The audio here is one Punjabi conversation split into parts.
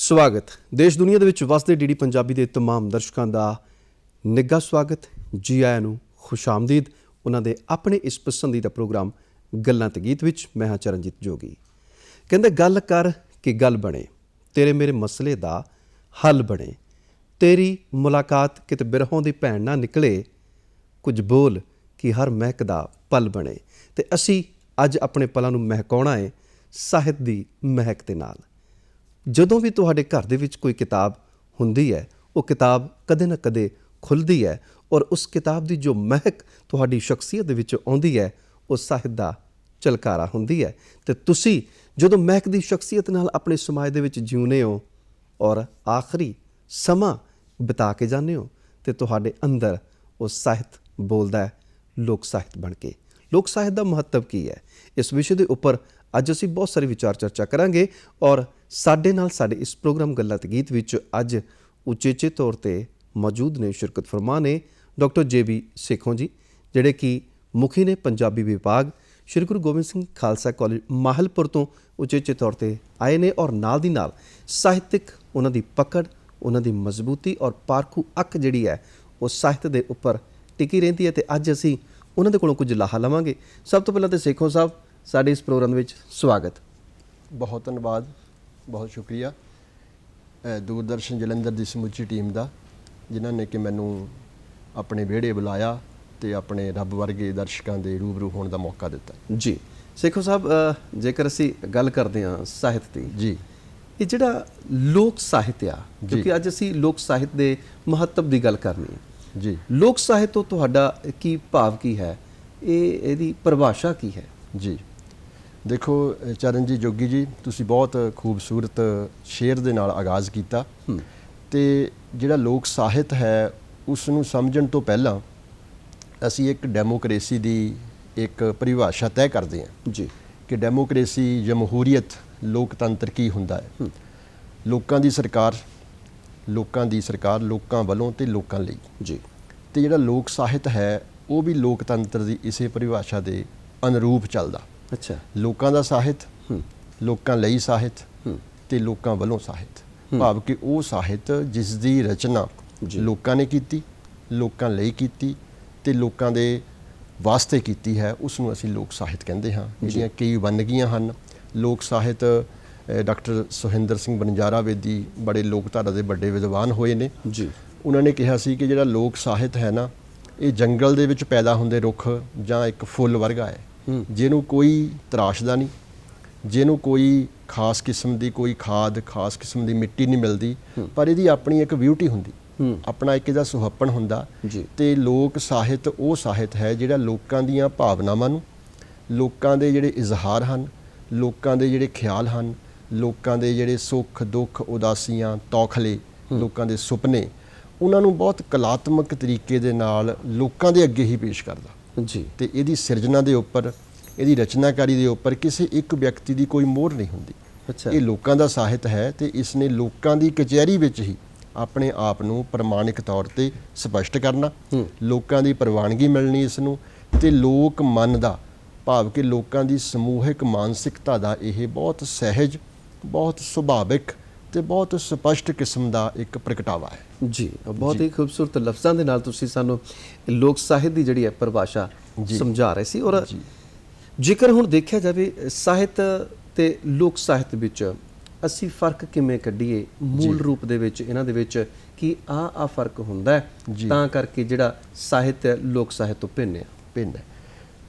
ਸਵਾਗਤ। ਦੇਸ਼ ਦੁਨੀਆ ਦੇ ਵਿੱਚ ਵਸਦੇ ਡੀਡੀ ਪੰਜਾਬੀ ਦੇ तमाम ਦਰਸ਼ਕਾਂ ਦਾ ਨਿੱਘਾ ਸਵਾਗਤ। ਜੀ ਆਇਆਂ ਨੂੰ, ਖੁਸ਼ ਆਮਦੀਦ ਉਹਨਾਂ ਦੇ ਆਪਣੇ ਇਸ ਪਸੰਦੀਦਾ ਪ੍ਰੋਗਰਾਮ ਗੱਲਾਂ ਤੇ ਗੀਤ ਵਿੱਚ। ਮੈਂ ਹਾਂ ਚਰਨਜੀਤ ਜੋਗੀ। ਕਹਿੰਦੇ ਗੱਲ ਕਰ ਕਿ ਗੱਲ ਬਣੇ, ਤੇਰੇ ਮੇਰੇ ਮਸਲੇ ਦਾ ਹੱਲ ਬਣੇ, ਤੇਰੀ ਮੁਲਾਕਾਤ ਕਿਤੇ ਬਿਰਹੋਂ ਦੀ ਭੈਣ ਨਾ ਨਿਕਲੇ, ਕੁਝ ਬੋਲ ਕਿ ਹਰ ਮਹਿਕ ਦਾ ਪਲ ਬਣੇ। ਤੇ ਅਸੀਂ ਅੱਜ ਆਪਣੇ ਪਲਾਂ ਨੂੰ ਮਹਿਕਾਉਣਾ ਹੈ ਸਾਹਿਤ ਦੀ ਮਹਿਕ ਦੇ ਨਾਲ। ਜਦੋਂ ਵੀ ਤੁਹਾਡੇ ਘਰ ਦੇ ਵਿੱਚ ਕੋਈ ਕਿਤਾਬ ਹੁੰਦੀ ਹੈ, ਉਹ ਕਿਤਾਬ ਕਦੇ ਨਾ ਕਦੇ ਖੁੱਲ੍ਹਦੀ ਹੈ ਔਰ ਉਸ ਕਿਤਾਬ ਦੀ ਜੋ ਮਹਿਕ ਤੁਹਾਡੀ ਸ਼ਖਸੀਅਤ ਦੇ ਵਿੱਚ ਆਉਂਦੀ ਹੈ, ਉਹ ਸਾਹਿਤ ਦਾ ਝਲਕਾਰਾ ਹੁੰਦੀ ਹੈ। ਅਤੇ ਤੁਸੀਂ ਜਦੋਂ ਮਹਿਕ ਦੀ ਸ਼ਖਸੀਅਤ ਨਾਲ ਆਪਣੇ ਸਮਾਜ ਦੇ ਵਿੱਚ ਜਿਉਂਦੇ ਹੋ ਔਰ ਆਖਰੀ ਸਮਾਂ ਬਿਤਾ ਕੇ ਜਾਂਦੇ ਹੋ, ਅਤੇ ਤੁਹਾਡੇ ਅੰਦਰ ਉਹ ਸਾਹਿਤ ਬੋਲਦਾ ਹੈ ਲੋਕ ਸਾਹਿਤ ਬਣ ਕੇ। ਲੋਕ ਸਾਹਿਤ ਦਾ ਮਹੱਤਵ ਕੀ ਹੈ, ਇਸ ਵਿਸ਼ੇ ਦੇ ਉੱਪਰ ਅੱਜ ਅਸੀਂ ਬਹੁਤ ਸਾਰੀ ਵਿਚਾਰ ਚਰਚਾ ਕਰਾਂਗੇ। ਔਰ ਸਾਡੇ ਨਾਲ ਸਾਡੇ ਇਸ ਪ੍ਰੋਗਰਾਮ ਗੱਲਾਂ ਤੇ ਗੀਤ ਵਿੱਚ ਅੱਜ ਉਚੇਚੇ ਤੌਰ 'ਤੇ ਮੌਜੂਦ ਨੇ, ਸ਼ਿਰਕਤ ਫਰਮਾ ਨੇ ਡਾਕਟਰ JB ਸੇਖੋਂ ਜੀ, ਜਿਹੜੇ ਕਿ ਮੁਖੀ ਨੇ ਪੰਜਾਬੀ ਵਿਭਾਗ, ਸ਼੍ਰੀ ਗੁਰੂ ਗੋਬਿੰਦ ਸਿੰਘ ਖਾਲਸਾ ਕਾਲਜ ਮਾਹਲਪੁਰ ਤੋਂ ਉਚੇਚੇ ਤੌਰ 'ਤੇ ਆਏ ਨੇ। ਔਰ ਨਾਲ ਦੀ ਨਾਲ ਸਾਹਿਤਕ ਉਹਨਾਂ ਦੀ ਪਕੜ, ਉਹਨਾਂ ਦੀ ਮਜ਼ਬੂਤੀ ਔਰ ਪਾਰਖੂ ਅੱਖ ਜਿਹੜੀ ਹੈ ਉਹ ਸਾਹਿਤ ਦੇ ਉੱਪਰ ਟਿਕੀ ਰਹਿੰਦੀ ਹੈ। ਅਤੇ ਅੱਜ ਅਸੀਂ ਉਹਨਾਂ ਦੇ ਕੋਲੋਂ ਕੁਝ ਲਾਹਾ ਲਵਾਂਗੇ। ਸਭ ਤੋਂ ਪਹਿਲਾਂ ਤਾਂ ਸੇਖੋਂ ਸਾਹਿਬ, ਸਾਡੇ ਇਸ ਪ੍ਰੋਗਰਾਮ ਵਿੱਚ ਸਵਾਗਤ। ਬਹੁਤ ਧੰਨਵਾਦ, ਬਹੁਤ ਸ਼ੁਕਰੀਆ ਦੂਰਦਰਸ਼ਨ ਜਲੰਧਰ ਦੀ ਸਮੁੱਚੀ ਟੀਮ ਦਾ, ਜਿਨ੍ਹਾਂ ਨੇ ਕਿ ਮੈਨੂੰ ਆਪਣੇ ਵਿਹੜੇ ਬੁਲਾਇਆ ਅਤੇ ਆਪਣੇ ਰੱਬ ਵਰਗੇ ਦਰਸ਼ਕਾਂ ਦੇ ਰੂਬਰੂ ਹੋਣ ਦਾ ਮੌਕਾ ਦਿੱਤਾ। ਜੀ ਸੇਖੋਂ ਸਾਹਿਬ, ਜੇਕਰ ਅਸੀਂ ਗੱਲ ਕਰਦੇ ਹਾਂ ਸਾਹਿਤ ਦੀ, ਜੀ ਇਹ ਜਿਹੜਾ ਲੋਕ ਸਾਹਿਤ ਆ, ਕਿਉਂਕਿ ਅੱਜ ਅਸੀਂ ਲੋਕ ਸਾਹਿਤ ਦੇ ਮਹੱਤਵ ਦੀ ਗੱਲ ਕਰਨੀ ਹੈ। ਜੀ ਲੋਕ ਸਾਹਿਤ ਤੋਂ ਤੁਹਾਡਾ ਕੀ ਭਾਵ ਕੀ ਹੈ, ਇਹਦੀ ਪਰਿਭਾਸ਼ਾ ਕੀ ਹੈ? ਜੀ ਦੇਖੋ ਚਰਨਜੀਤ ਜੋਗੀ ਜੀ, ਤੁਸੀਂ ਬਹੁਤ ਖੂਬਸੂਰਤ ਸ਼ੇਅਰ ਦੇ ਨਾਲ ਆਗਾਜ਼ ਕੀਤਾ। ਅਤੇ ਜਿਹੜਾ ਲੋਕ ਸਾਹਿਤ ਹੈ ਉਸ ਨੂੰ ਸਮਝਣ ਤੋਂ ਪਹਿਲਾਂ ਅਸੀਂ ਇੱਕ ਡੈਮੋਕ੍ਰੇਸੀ ਦੀ ਇੱਕ ਪਰਿਭਾਸ਼ਾ ਤੈਅ ਕਰਦੇ ਹਾਂ। ਜੀ ਕਿ ਡੈਮੋਕ੍ਰੇਸੀ, ਜਮਹੂਰੀਅਤ, ਲੋਕਤੰਤਰ ਕੀ ਹੁੰਦਾ ਹੈ। ਲੋਕਾਂ ਦੀ ਸਰਕਾਰ, ਲੋਕਾਂ ਵੱਲੋਂ ਅਤੇ ਲੋਕਾਂ ਲਈ। ਜੀ ਅਤੇ ਜਿਹੜਾ ਲੋਕ ਸਾਹਿਤ ਹੈ ਉਹ ਵੀ ਲੋਕਤੰਤਰ ਦੀ ਇਸੇ ਪਰਿਭਾਸ਼ਾ ਦੇ ਅਨੁਰੂਪ ਚੱਲਦਾ। ਅੱਛਾ, ਲੋਕਾਂ ਦਾ ਸਾਹਿਤ, ਲੋਕਾਂ ਲਈ ਸਾਹਿਤ ਅਤੇ ਲੋਕਾਂ ਵੱਲੋਂ ਸਾਹਿਤ, ਭਾਵ ਕਿ ਉਹ ਸਾਹਿਤ ਜਿਸ ਦੀ ਰਚਨਾ ਲੋਕਾਂ ਨੇ ਕੀਤੀ, ਲੋਕਾਂ ਲਈ ਕੀਤੀ ਅਤੇ ਲੋਕਾਂ ਦੇ ਵਾਸਤੇ ਕੀਤੀ ਹੈ, ਉਸ ਨੂੰ ਅਸੀਂ ਲੋਕ ਸਾਹਿਤ ਕਹਿੰਦੇ ਹਾਂ। ਜਿਹੜੀਆਂ ਕਈ ਵੰਨਗੀਆਂ ਹਨ ਲੋਕ ਸਾਹਿਤ, ਡਾਕਟਰ ਸੁਹਿੰਦਰ ਸਿੰਘ ਬਨਜਾਰਾ ਵੇਦੀ ਬੜੇ ਲੋਕਧਾਰਾ ਦੇ ਵੱਡੇ ਵਿਦਵਾਨ ਹੋਏ ਨੇ। ਜੀ ਉਹਨਾਂ ਨੇ ਕਿਹਾ ਸੀ ਕਿ ਜਿਹੜਾ ਲੋਕ ਸਾਹਿਤ ਹੈ ਨਾ, ਇਹ ਜੰਗਲ ਦੇ ਵਿੱਚ ਪੈਦਾ ਹੁੰਦੇ ਰੁੱਖ ਜਾਂ ਇੱਕ ਫੁੱਲ ਵਰਗਾ ਹੈ, ਜਿਹਨੂੰ ਕੋਈ ਤਰਾਸ਼ਦਾ ਨਹੀਂ, ਜਿਹਨੂੰ ਕੋਈ ਖਾਸ ਕਿਸਮ ਦੀ ਕੋਈ ਖਾਦ, ਖਾਸ ਕਿਸਮ ਦੀ ਮਿੱਟੀ ਨਹੀਂ ਮਿਲਦੀ, ਪਰ ਇਹਦੀ ਆਪਣੀ ਇੱਕ ਬਿਊਟੀ ਹੁੰਦੀ, ਆਪਣਾ ਇੱਕ ਇਹਦਾ ਸੁਹੱਪਣ ਹੁੰਦਾ। ਅਤੇ ਲੋਕ ਸਾਹਿਤ ਉਹ ਸਾਹਿਤ ਹੈ ਜਿਹੜਾ ਲੋਕਾਂ ਦੀਆਂ ਭਾਵਨਾਵਾਂ ਨੂੰ, ਲੋਕਾਂ ਦੇ ਜਿਹੜੇ ਇਜ਼ਹਾਰ ਹਨ, ਲੋਕਾਂ ਦੇ ਜਿਹੜੇ ਖਿਆਲ ਹਨ, ਲੋਕਾਂ ਦੇ ਜਿਹੜੇ ਸੁੱਖ ਦੁੱਖ, ਉਦਾਸੀਆਂ, ਤੌਖਲੇ, ਲੋਕਾਂ ਦੇ ਸੁਪਨੇ, ਉਹਨਾਂ ਨੂੰ ਬਹੁਤ ਕਲਾਤਮਕ ਤਰੀਕੇ ਦੇ ਨਾਲ ਲੋਕਾਂ ਦੇ ਅੱਗੇ ਹੀ ਪੇਸ਼ ਕਰਦਾ। ਜੀ ਅਤੇ ਇਹਦੀ ਸਿਰਜਣਾ ਦੇ ਉੱਪਰ, ਇਹਦੀ ਰਚਨਾਕਾਰੀ ਦੇ ਉੱਪਰ ਕਿਸੇ ਇੱਕ ਵਿਅਕਤੀ ਦੀ ਕੋਈ ਮੋਹਰ ਨਹੀਂ ਹੁੰਦੀ। ਅੱਛਾ, ਇਹ ਲੋਕਾਂ ਦਾ ਸਾਹਿਤ ਹੈ ਅਤੇ ਇਸ ਨੇ ਲੋਕਾਂ ਦੀ ਕਚਹਿਰੀ ਵਿੱਚ ਹੀ ਆਪਣੇ ਆਪ ਨੂੰ ਪ੍ਰਮਾਣਿਕ ਤੌਰ 'ਤੇ ਸਪਸ਼ਟ ਕਰਨਾ, ਲੋਕਾਂ ਦੀ ਪ੍ਰਵਾਨਗੀ ਮਿਲਣੀ ਇਸ ਨੂੰ, ਅਤੇ ਲੋਕ ਮਨ ਦਾ, ਭਾਵ ਕਿ ਲੋਕਾਂ ਦੀ ਸਮੂਹਿਕ ਮਾਨਸਿਕਤਾ ਦਾ ਇਹ ਬਹੁਤ ਸਹਿਜ, ਬਹੁਤ ਸੁਭਾਵਿਕ ਅਤੇ ਬਹੁਤ ਸਪਸ਼ਟ ਕਿਸਮ ਦਾ ਇੱਕ ਪ੍ਰਗਟਾਵਾ ਹੈ। ਜੀ ਬਹੁਤ ਹੀ ਖੂਬਸੂਰਤ ਲਫ਼ਜ਼ਾਂ ਦੇ ਨਾਲ ਤੁਸੀਂ ਸਾਨੂੰ ਲੋਕ ਸਾਹਿਤ ਦੀ ਜਿਹੜੀ ਹੈ ਪਰਿਭਾਸ਼ਾ ਸਮਝਾ ਰਹੇ ਸੀ। ਔਰ ਜੇਕਰ ਹੁਣ ਦੇਖਿਆ ਜਾਵੇ ਸਾਹਿਤ ਅਤੇ ਲੋਕ ਸਾਹਿਤ ਵਿੱਚ ਅਸੀਂ ਫ਼ਰਕ ਕਿਵੇਂ ਕੱਢੀਏ, ਮੂਲ ਰੂਪ ਦੇ ਵਿੱਚ ਇਹਨਾਂ ਦੇ ਵਿੱਚ ਕਿ ਆਹ ਫਰਕ ਹੁੰਦਾ ਹੈ, ਤਾਂ ਕਰਕੇ ਜਿਹੜਾ ਸਾਹਿਤ ਹੈ ਲੋਕ ਸਾਹਿਤ ਤੋਂ ਭਿੰਨ ਹੈ।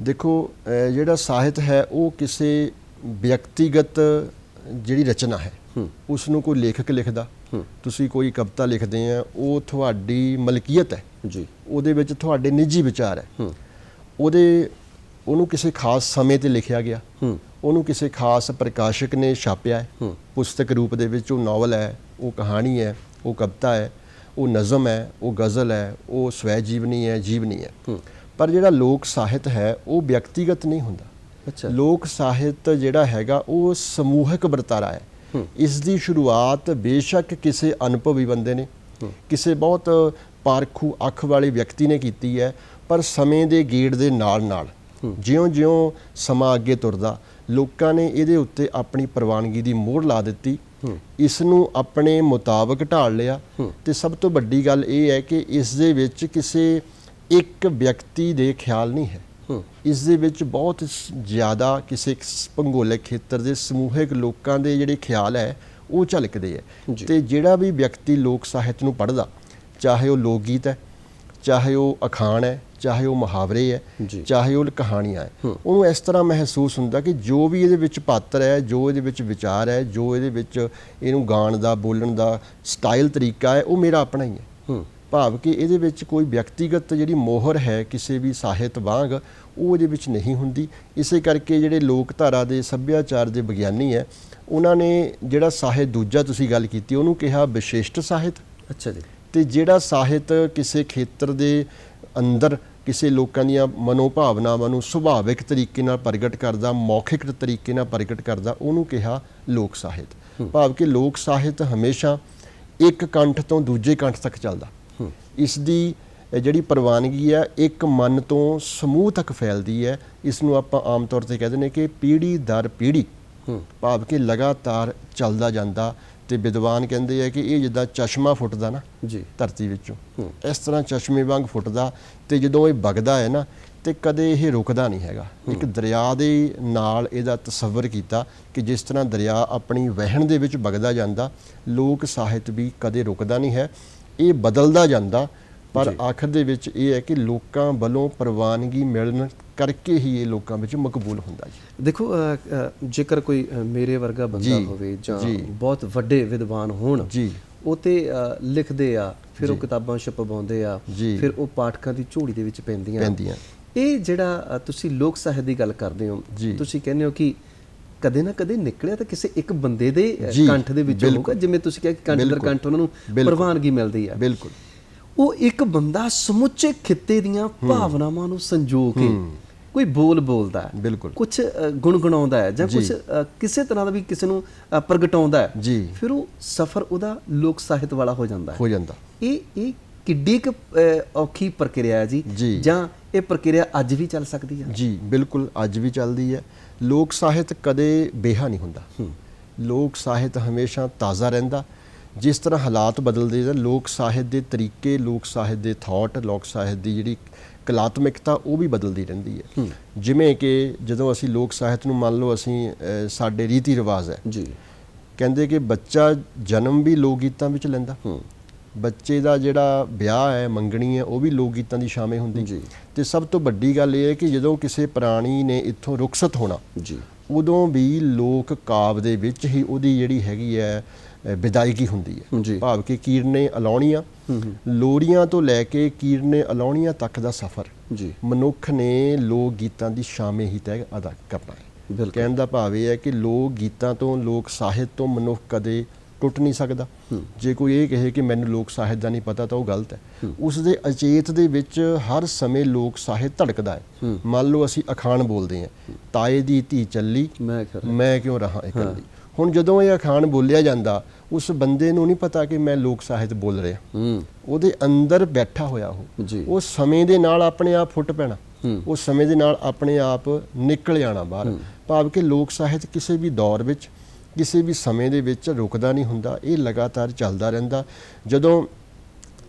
ਦੇਖੋ ਜਿਹੜਾ ਸਾਹਿਤ ਹੈ ਉਹ ਕਿਸੇ ਵਿਅਕਤੀਗਤ ਜਿਹੜੀ ਰਚਨਾ ਹੈ ਉਸ ਨੂੰ ਕੋਈ ਲੇਖਕ ਲਿਖਦਾ, ਤੁਸੀਂ ਕੋਈ ਕਵਿਤਾ ਲਿਖਦੇ ਆ, ਉਹ ਤੁਹਾਡੀ ਮਲਕੀਅਤ ਹੈ। ਜੀ ਉਹਦੇ ਵਿੱਚ ਤੁਹਾਡੇ ਨਿੱਜੀ ਵਿਚਾਰ ਹੈ, ਉਹਨੂੰ ਕਿਸੇ ਖਾਸ ਸਮੇਂ 'ਤੇ ਲਿਖਿਆ ਗਿਆ, ਉਹਨੂੰ ਕਿਸੇ ਖਾਸ ਪ੍ਰਕਾਸ਼ਕ ਨੇ ਛਾਪਿਆ ਹੈ, ਪੁਸਤਕ ਰੂਪ ਦੇ ਵਿੱਚ। ਉਹ ਨਾਵਲ ਹੈ, ਉਹ ਕਹਾਣੀ ਹੈ, ਉਹ ਕਵਿਤਾ ਹੈ, ਉਹ ਨਜ਼ਮ ਹੈ, ਉਹ ਗਜ਼ਲ ਹੈ, ਉਹ ਸਵੈ ਜੀਵਨੀ ਹੈ, ਜੀਵਨੀ ਹੈ। ਪਰ ਜਿਹੜਾ ਲੋਕ ਸਾਹਿਤ ਹੈ ਉਹ ਵਿਅਕਤੀਗਤ ਨਹੀਂ ਹੁੰਦਾ। ਅੱਛਾ, ਲੋਕ ਸਾਹਿਤ ਜਿਹੜਾ ਹੈਗਾ ਉਹ ਸਮੂਹਿਕ ਵਰਤਾਰਾ ਹੈ। ਇਸ ਦੀ ਸ਼ੁਰੂਆਤ ਬੇਸ਼ੱਕ ਕਿਸੇ ਅਨੁਭਵੀ ਬੰਦੇ ਨੇ, ਕਿਸੇ ਬਹੁਤ ਪਾਰਖੂ ਅੱਖ ਵਾਲੇ ਵਿਅਕਤੀ ਨੇ ਕੀਤੀ ਹੈ, ਪਰ ਸਮੇਂ ਦੇ ਗੇੜ ਦੇ ਨਾਲ ਨਾਲ ਜਿਉਂ-ਜਿਉਂ ਸਮਾਂ ਅੱਗੇ ਤੁਰਦਾ ਲੋਕਾਂ ਨੇ ਇਹਦੇ ਉੱਤੇ ਆਪਣੀ ਪ੍ਰਵਾਨਗੀ ਦੀ ਮੋਹਰ ਲਾ ਦਿੱਤੀ, ਇਸ ਨੂੰ ਆਪਣੇ ਮੁਤਾਬਕ ਢਾਲ ਲਿਆ। ਤੇ ਸਭ ਤੋਂ ਵੱਡੀ ਗੱਲ ਇਹ ਹੈ ਕਿ ਇਸ ਦੇ ਵਿੱਚ ਕਿਸੇ ਇੱਕ ਵਿਅਕਤੀ ਦੇ ਖਿਆਲ ਨਹੀਂ ਹੈ, ਇਸ ਦੇ ਵਿੱਚ ਬਹੁਤ ਜ਼ਿਆਦਾ ਕਿਸੇ ਭੂਗੋਲਿਕ ਖੇਤਰ ਦੇ ਸਮੂਹਿਕ ਲੋਕਾਂ ਦੇ ਜਿਹੜੇ ਖਿਆਲ ਹੈ ਉਹ ਝਲਕਦੇ ਹੈ। ਤੇ ਜਿਹੜਾ ਵੀ ਵਿਅਕਤੀ ਲੋਕ ਸਾਹਿਤ ਨੂੰ ਪੜ੍ਹਦਾ, ਚਾਹੇ ਉਹ ਲੋਕ ਗੀਤ ਹੈ, ਚਾਹੇ ਉਹ ਅਖਾਣ ਹੈ, ਚਾਹੇ ਉਹ ਮੁਹਾਵਰੇ ਹੈ, ਚਾਹੇ ਉਹ ਕਹਾਣੀਆਂ ਹੈ, ਉਹਨੂੰ ਇਸ ਤਰ੍ਹਾਂ ਮਹਿਸੂਸ ਹੁੰਦਾ ਕਿ ਜੋ ਵੀ ਇਹਦੇ ਵਿੱਚ ਪਾਤਰ ਹੈ, ਜੋ ਇਹਦੇ ਵਿੱਚ ਵਿਚਾਰ ਹੈ, ਜੋ ਇਹਦੇ ਵਿੱਚ ਇਹਨੂੰ ਗਾਣ ਦਾ ਬੋਲਣ ਦਾ ਸਟਾਈਲ ਤਰੀਕਾ ਹੈ, ਉਹ ਮੇਰਾ ਆਪਣਾ ਹੀ ਹੈ। ਭਾਵ ਕਿ ਇਹਦੇ ਵਿੱਚ ਕੋਈ ਵਿਅਕਤੀਗਤ ਜਿਹੜੀ ਮੋਹਰ ਹੈ ਕਿਸੇ ਵੀ ਸਾਹਿਤ ਵਾਂਗ ਉਹ ਇਹਦੇ ਵਿੱਚ ਨਹੀਂ ਹੁੰਦੀ। ਇਸੇ ਕਰਕੇ ਜਿਹੜੇ ਲੋਕ ਧਾਰਾ ਦੇ ਸੱਭਿਆਚਾਰ ਦੇ ਵਿਗਿਆਨੀ ਹੈ ਉਹਨਾਂ ਨੇ ਜਿਹੜਾ ਸਾਹਿਤ ਦੂਜਾ ਤੁਸੀਂ ਗੱਲ ਕੀਤੀ ਉਹਨੂੰ ਕਿਹਾ ਵਿਸ਼ਿਸ਼ਟ ਸਾਹਿਤ। ਅੱਛਾ ਜੀ। ਤੇ ਜਿਹੜਾ ਸਾਹਿਤ ਕਿਸੇ ਖੇਤਰ ਦੇ ਅੰਦਰ ਕਿਸੇ ਲੋਕਾਂ ਦੀਆਂ ਮਨੋਭਾਵਨਾਵਾਂ ਨੂੰ ਸੁਭਾਵਿਕ ਤਰੀਕੇ ਨਾਲ ਪ੍ਰਗਟ ਕਰਦਾ, ਮੌਖਿਕ ਤਰੀਕੇ ਨਾਲ ਪ੍ਰਗਟ ਕਰਦਾ, ਉਹਨੂੰ ਕਿਹਾ ਲੋਕ ਸਾਹਿਤ। ਭਾਵ ਕਿ ਲੋਕ ਸਾਹਿਤ ਹਮੇਸ਼ਾ ਇੱਕ ਕੰਠ ਤੋਂ ਦੂਜੇ ਕੰਠ ਤੱਕ ਚੱਲਦਾ। ਇਸ ਦੀ ਜਿਹੜੀ ਪ੍ਰਵਾਨਗੀ ਹੈ ਇੱਕ ਮਨ ਤੋਂ ਸਮੂਹ ਤੱਕ ਫੈਲਦੀ ਹੈ। ਇਸ ਨੂੰ ਆਪਾਂ ਆਮ ਤੌਰ ਤੇ ਕਹਿੰਦੇ ਨੇ ਕਿ ਪੀੜ੍ਹੀ ਦਰ ਪੀੜ੍ਹੀ, ਭਾਵ ਕਿ ਲਗਾਤਾਰ ਚੱਲਦਾ ਜਾਂਦਾ। ਤੇ ਵਿਦਵਾਨ ਕਹਿੰਦੇ ਆ ਕਿ ਇਹ ਜਿੱਦਾਂ ਚਸ਼ਮਾ ਫੁੱਟਦਾ ਨਾ ਜੀ ਧਰਤੀ ਵਿੱਚੋਂ, ਇਸ ਤਰ੍ਹਾਂ ਚਸ਼ਮੇ ਵਾਂਗ ਫੁੱਟਦਾ ਤੇ ਜਦੋਂ ਇਹ ਵਗਦਾ ਹੈ ਨਾ ਤੇ ਕਦੇ ਇਹ ਰੁਕਦਾ ਨਹੀਂ ਹੈਗਾ। ਇੱਕ ਦਰਿਆ ਦੇ ਨਾਲ ਇਹਦਾ ਤਸੱਵਰ ਕੀਤਾ ਕਿ ਜਿਸ ਤਰ੍ਹਾਂ ਦਰਿਆ ਆਪਣੀ ਵਹਿਣ ਦੇ ਵਿੱਚ ਵਗਦਾ ਜਾਂਦਾ, ਲੋਕ ਸਾਹਿਤ ਵੀ ਕਦੇ ਰੁਕਦਾ ਨਹੀਂ ਹੈ, ਇਹ ਬਦਲਦਾ ਜਾਂਦਾ। ਪਰ ਆਖਰ ਦੇ ਵਿੱਚ ਇਹ ਹੈ ਕਿ ਲੋਕਾਂ ਵੱਲੋਂ ਪ੍ਰਵਾਨਗੀ ਮਿਲਣ ਕਰਕੇ ਹੀ ਇਹ ਲੋਕਾਂ ਵਿੱਚ ਮਕਬੂਲ ਹੁੰਦਾ ਜੀ। ਦੇਖੋ ਜੇਕਰ ਕੋਈ ਮੇਰੇ ਵਰਗਾ ਬੰਦਾ ਹੋਵੇ ਜਾਂ ਬਹੁਤ ਵੱਡੇ ਵਿਦਵਾਨ ਹੋਣ ਜੀ, ਉਹ ਤੇ ਲਿਖਦੇ ਆ, ਫਿਰ ਉਹ ਕਿਤਾਬਾਂ ਛਪਵਾਉਂਦੇ ਆ, ਫਿਰ ਉਹ ਪਾਠਕਾਂ ਦੀ ਝੋਲੀ ਦੇ ਵਿੱਚ ਪੈਂਦੀਆਂ। ਇਹ ਜਿਹੜਾ ਤੁਸੀਂ ਲੋਕ ਸਾਹਿਤ ਦੀ ਗੱਲ ਕਰਦੇ ਹੋ, ਤੁਸੀਂ ਕਹਿੰਦੇ ਹੋ ਕਿ ਕਦੇ ਨਾ ਕਦੇ ਨਿਕਲਿਆ ਤਾਂ ਕਿਸੇ ਇੱਕ ਬੰਦੇ ਦੇ ਕੰਠ ਦੇ ਵਿੱਚੋਂ ਹੋਊਗਾ, ਜਿਵੇਂ ਤੁਸੀਂ ਕਿਹਾ ਕਿ ਕੰਠ ਦਰ ਕੰਠ ਉਹਨਾਂ ਨੂੰ ਪ੍ਰਵਾਨਗੀ ਮਿਲਦੀ ਆ। ਬਿਲਕੁਲ। ਉਹ ਇੱਕ ਬੰਦਾ ਸਮੁੱਚੇ ਖਿੱਤੇ ਦੀਆਂ ਭਾਵਨਾਵਾਂ ਨੂੰ ਸੰਜੋ ਕੇ ਕੋਈ ਬੋਲ ਬੋਲਦਾ ਹੈ, ਬਿਲਕੁਲ ਕੁਝ ਗੁਣਗੁਣਾਉਂਦਾ ਹੈ ਜਾਂ ਕੁਝ ਕਿਸੇ ਤਰ੍ਹਾਂ ਦਾ ਵੀ ਕਿਸੇ ਨੂੰ ਪ੍ਰਗਟਾਉਂਦਾ ਹੈ ਜੀ, ਫਿਰ ਉਹ ਸਫ਼ਰ ਉਹਦਾ ਲੋਕ ਸਾਹਿਤ ਵਾਲਾ ਹੋ ਜਾਂਦਾ। ਇਹ ਕਿੱਡੀ ਕੁ ਔਖੀ ਪ੍ਰਕਿਰਿਆ ਹੈ ਜੀ, ਜਾਂ ਇਹ ਪ੍ਰਕਿਰਿਆ ਅੱਜ ਵੀ ਚੱਲ ਸਕਦੀ ਹੈ? ਜੀ ਬਿਲਕੁਲ, ਅੱਜ ਵੀ ਚੱਲਦੀ ਹੈ। ਲੋਕ ਸਾਹਿਤ ਕਦੇ ਬੇਹਾ ਨਹੀਂ ਹੁੰਦਾ। ਲੋਕ ਸਾਹਿਤ ਹਮੇਸ਼ਾ ਤਾਜ਼ਾ ਰਹਿੰਦਾ। ਜਿਸ ਤਰ੍ਹਾਂ ਹਾਲਾਤ ਬਦਲਦੇ ਨੇ, ਲੋਕ ਸਾਹਿਤ ਦੇ ਤਰੀਕੇ, ਲੋਕ ਸਾਹਿਤ ਦੇ ਥਾਟ, ਲੋਕ ਸਾਹਿਤ ਦੀ ਜਿਹੜੀ ਕਲਾਤਮਿਕਤਾ ਉਹ ਵੀ ਬਦਲਦੀ ਰਹਿੰਦੀ ਹੈ। ਜਿਵੇਂ ਕਿ ਜਦੋਂ ਅਸੀਂ ਲੋਕ ਸਾਹਿਤ ਨੂੰ ਮੰਨ ਲਓ, ਅਸੀਂ ਸਾਡੇ ਰੀਤੀ ਰਿਵਾਜ ਹੈ ਜੀ, ਕਹਿੰਦੇ ਕਿ ਬੱਚਾ ਜਨਮ ਵੀ ਲੋਕ ਗੀਤਾਂ ਵਿੱਚ ਲੈਂਦਾ, ਬੱਚੇ ਦਾ ਜਿਹੜਾ ਵਿਆਹ ਹੈ, ਮੰਗਣੀ ਹੈ, ਉਹ ਵੀ ਲੋਕ ਗੀਤਾਂ ਦੀ ਸ਼ਾਮਿਲ ਹੁੰਦੀ ਜੀ। ਤੇ ਸਭ ਤੋਂ ਵੱਡੀ ਗੱਲ ਇਹ ਹੈ ਕਿ ਜਦੋਂ ਕਿਸੇ ਪ੍ਰਾਣੀ ਨੇ ਇੱਥੋਂ ਰੁਖਸਤ ਹੋਣਾ ਜੀ, ਉਦੋਂ ਵੀ ਲੋਕ ਕਾਵਿ ਦੇ ਵਿੱਚ ਹੀ ਉਹਦੀ ਜਿਹੜੀ ਹੈਗੀ ਹੈ ਵਿਦਾਇਗੀ ਹੁੰਦੀ ਹੈ। ਭਾਵ ਕਿ ਕੀਰਨੇ ਅਲਾਉਣੀਆਂ, ਲੋਰੀਆਂ ਤੋਂ ਲੈ ਕੇ ਕੀਰਨੇ ਅਲਾਉਣੀਆਂ ਤੱਕ ਦਾ ਸਫ਼ਰ ਮਨੁੱਖ ਨੇ ਲੋਕ ਗੀਤਾਂ ਦੀ ਸ਼ਾਮੇ ਹੀ ਤੈਅ ਅਦਾ ਕਰਨਾ ਹੈ। ਕਹਿਣ ਦਾ ਭਾਵ ਇਹ ਹੈ ਕਿ ਲੋਕ ਗੀਤਾਂ ਤੋਂ, ਲੋਕ ਸਾਹਿਤ ਤੋਂ ਮਨੁੱਖ ਕਦੇ ਟੁੱਟ ਨਹੀਂ ਸਕਦਾ। ਜੇ ਕੋਈ ਇਹ ਕਹੇ ਕਿ ਮੈਨੂੰ ਲੋਕ ਸਾਹਿਤ ਦਾ ਨਹੀਂ ਪਤਾ ਤਾਂ ਉਹ ਗਲਤ ਹੈ। ਉਸ ਦੇ ਅਚੇਤ ਦੇ ਵਿੱਚ ਹਰ ਸਮੇਂ ਲੋਕ ਸਾਹਿਤ ਧੜਕਦਾ ਹੈ। ਮੰਨ ਲਓ ਅਸੀਂ ਅਖਾਣ ਬੋਲਦੇ ਹਾਂ, ਤਾਏ ਦੀ ਧੀ ਚੱਲੀ ਮੈਂ ਕਿਉਂ ਰਹਾ ਇਕੱਲੀ। ਹੁਣ ਜਦੋਂ ਇਹ ਅਖਾਣ ਬੋਲਿਆ ਜਾਂਦਾ, ਉਸ ਬੰਦੇ ਨੂੰ ਨਹੀਂ ਪਤਾ ਕਿ ਮੈਂ ਲੋਕ ਸਾਹਿਤ ਬੋਲ ਰਿਹਾ, ਉਹਦੇ ਅੰਦਰ ਬੈਠਾ ਹੋਇਆ ਉਹ ਸਮੇਂ ਦੇ ਨਾਲ ਆਪਣੇ ਆਪ ਫੁੱਟ ਪੈਣਾ, ਉਹ ਸਮੇਂ ਦੇ ਨਾਲ ਆਪਣੇ ਆਪ ਨਿਕਲ ਜਾਣਾ ਬਾਹਰ। ਭਾਵ ਕਿ ਲੋਕ ਸਾਹਿਤ ਕਿਸੇ ਵੀ ਦੌਰ ਵਿੱਚ, ਕਿਸੇ ਵੀ ਸਮੇਂ ਦੇ ਵਿੱਚ ਰੁਕਦਾ ਨਹੀਂ ਹੁੰਦਾ, ਇਹ ਲਗਾਤਾਰ ਚੱਲਦਾ ਰਹਿੰਦਾ। ਜਦੋਂ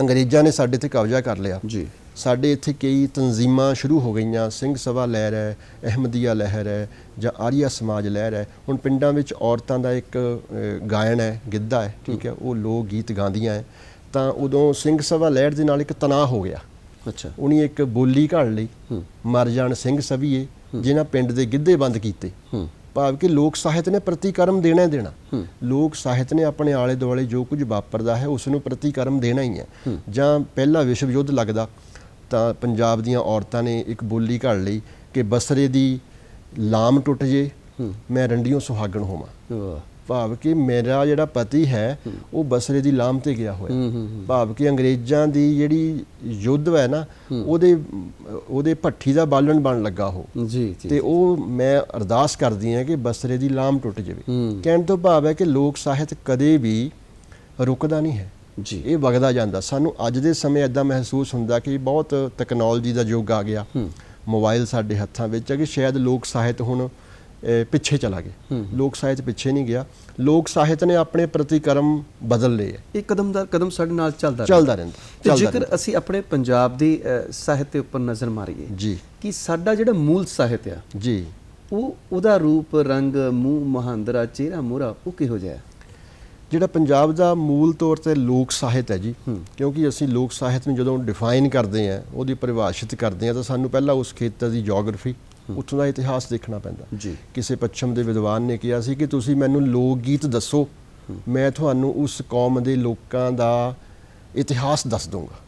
ਅੰਗਰੇਜ਼ਾਂ ਨੇ ਸਾਡੇ 'ਤੇ ਕਬਜ਼ਾ ਕਰ ਲਿਆ ਜੀ, ਸਾਡੇ ਇੱਥੇ ਕਈ ਤਨਜ਼ੀਮਾਂ ਸ਼ੁਰੂ ਹੋ ਗਈਆਂ, ਸਿੰਘ ਸਭਾ ਲਹਿਰ ਹੈ, ਅਹਿਮਦੀਆ ਲਹਿਰ ਹੈ, ਜਾਂ ਆਰੀਆ ਸਮਾਜ ਲਹਿਰ ਹੈ। ਹੁਣ ਪਿੰਡਾਂ ਵਿੱਚ ਔਰਤਾਂ ਦਾ ਇੱਕ ਗਾਇਨ ਹੈ, ਗਿੱਧਾ ਹੈ, ਠੀਕ ਹੈ, ਉਹ ਲੋਕ ਗੀਤ ਗਾਉਂਦੀਆਂ ਹੈ। ਤਾਂ ਉਦੋਂ ਸਿੰਘ ਸਭਾ ਲਹਿਰ ਦੇ ਨਾਲ ਇੱਕ ਤਣਾਅ ਹੋ ਗਿਆ। ਅੱਛਾ। ਉਹਨੇ ਇੱਕ ਬੋਲੀ ਘੜ ਲਈ, ਮਰ ਜਾਣ ਸਿੰਘ ਸਭੀਏ, ਜਿਨ੍ਹਾਂ ਪਿੰਡ ਦੇ ਗਿੱਧੇ ਬੰਦ ਕੀਤੇ। ਭਾਵ ਕਿ ਲੋਕ ਸਾਹਿਤ ਨੇ ਪ੍ਰਤੀਕਰਮ ਦੇਣਾ ਹੀ ਦੇਣਾ। ਲੋਕ ਸਾਹਿਤ ਨੇ ਆਪਣੇ ਆਲੇ ਦੁਆਲੇ ਜੋ ਕੁਝ ਵਾਪਰਦਾ ਹੈ ਉਸ ਨੂੰ ਪ੍ਰਤੀਕਰਮ ਦੇਣਾ ਹੀ ਹੈ। ਜਾਂ ਪਹਿਲਾ ਵਿਸ਼ਵ ਯੁੱਧ ਲੱਗਦਾ ਤਾਂ ਪੰਜਾਬ ਦੀਆਂ ਔਰਤਾਂ ਨੇ ਇੱਕ ਬੋਲੀ ਘੜ ਲਈ ਕਿ ਬਸਰੇ ਦੀ ਲਾਮ ਟੁੱਟ ਜੇ, ਮੈਂ ਰੰਡੀਓਂ ਸੁਹਾਗਣ ਹੋਵਾਂ। ਭਾਵ ਕਿ ਮੇਰਾ ਜਿਹੜਾ ਪਤੀ ਹੈ ਉਹ ਬਸਰੇ ਦੀ ਲਾਮ ਤੇ ਗਿਆ ਹੋਇਆ। ਭਾਵ ਕਿ ਅੰਗਰੇਜ਼ਾਂ ਦੀ ਜਿਹੜੀ ਯੁੱਧ ਹੈ ਨਾ, ਉਹਦੇ ਭੱਠੀ ਦਾ ਬਾਲਣ ਬਣ ਲੱਗਾ ਉਹ ਜੀ, ਤੇ ਉਹ ਮੈਂ ਅਰਦਾਸ ਕਰਦੀ ਹਾਂ ਕਿ ਬਸਰੇ ਦੀ ਲਾਮ ਟੁੱਟ ਜਾਵੇ। ਕਹਿਣ ਤੋਂ ਭਾਵ ਹੈ ਕਿ ਲੋਕ ਸਾਹਿਤ ਕਦੇ ਵੀ ਰੁਕਦਾ ਨਹੀਂ ਹੈ ਜੀ, ਇਹ ਵਗਦਾ ਜਾਂਦਾ। ਸਾਨੂੰ ਅੱਜ ਦੇ ਸਮੇਂ ਇੱਦਾਂ ਮਹਿਸੂਸ ਹੁੰਦਾ ਕਿ ਬਹੁਤ ਤਕਨਾਲੋਜੀ ਦਾ ਯੁੱਗ ਆ ਗਿਆ, ਮੋਬਾਈਲ ਸਾਡੇ ਹੱਥਾਂ ਵਿੱਚ ਹੈ ਕਿ ਸ਼ਾਇਦ ਲੋਕ ਸਾਹਿਤ ਹੁਣ ਪਿੱਛੇ ਚਲਾ ਗਿਆ। ਲੋਕ ਸਾਹਿਤ ਪਿੱਛੇ ਨਹੀਂ ਗਿਆ, ਲੋਕ ਸਾਹਿਤ ਨੇ ਆਪਣੇ ਪ੍ਰਤੀਕਰਮ ਬਦਲ ਲਏ ਹੈ। ਇਹ ਕਦਮ ਦਰ ਕਦਮ ਸਾਡੇ ਨਾਲ ਚੱਲਦਾ ਰਹਿੰਦਾ। ਤੇ ਜੇਕਰ ਅਸੀਂ ਆਪਣੇ ਪੰਜਾਬ ਦੀ ਸਾਹਿਤ ਦੇ ਉੱਪਰ ਨਜ਼ਰ ਮਾਰੀਏ ਜੀ ਕਿ ਸਾਡਾ ਜਿਹੜਾ ਮੂਲ ਸਾਹਿਤ ਆ ਜੀ ਉਹਦਾ ਰੂਪ, ਰੰਗ, ਮੂੰਹ ਮਹਾਂਦਰਾ, ਚਿਹਰਾ ਮੋਹਰਾ ਉਹ ਕਿਹੋ ਜਿਹਾ ਹੈ? ਜਿਹੜਾ ਪੰਜਾਬ ਦਾ ਮੂਲ ਤੌਰ ਤੇ ਲੋਕ ਸਾਹਿਤ ਹੈ ਜੀ, ਕਿਉਂਕਿ ਅਸੀਂ ਲੋਕ ਸਾਹਿਤ ਨੂੰ ਜਦੋਂ ਡਿਫਾਈਨ ਕਰਦੇ ਹਾਂ, ਉਹਦੀ ਪਰਿਭਾਸ਼ਿਤ ਕਰਦੇ ਹਾਂ, ਤਾਂ ਸਾਨੂੰ ਪਹਿਲਾਂ ਉਸ ਖੇਤਰ ਦੀ ਜੀਓਗ੍ਰਾਫੀ, ਉੱਥੋਂ ਦਾ ਇਤਿਹਾਸ ਦੇਖਣਾ ਪੈਂਦਾ ਜੀ। ਕਿਸੇ ਪੱਛਮ ਦੇ ਵਿਦਵਾਨ ਨੇ ਕਿਹਾ ਸੀ ਕਿ ਤੁਸੀਂ ਮੈਨੂੰ ਲੋਕ ਗੀਤ ਦੱਸੋ, ਮੈਂ ਤੁਹਾਨੂੰ ਉਸ ਕੌਮ ਦੇ ਲੋਕਾਂ ਦਾ ਇਤਿਹਾਸ ਦੱਸ ਦੂੰਗਾ।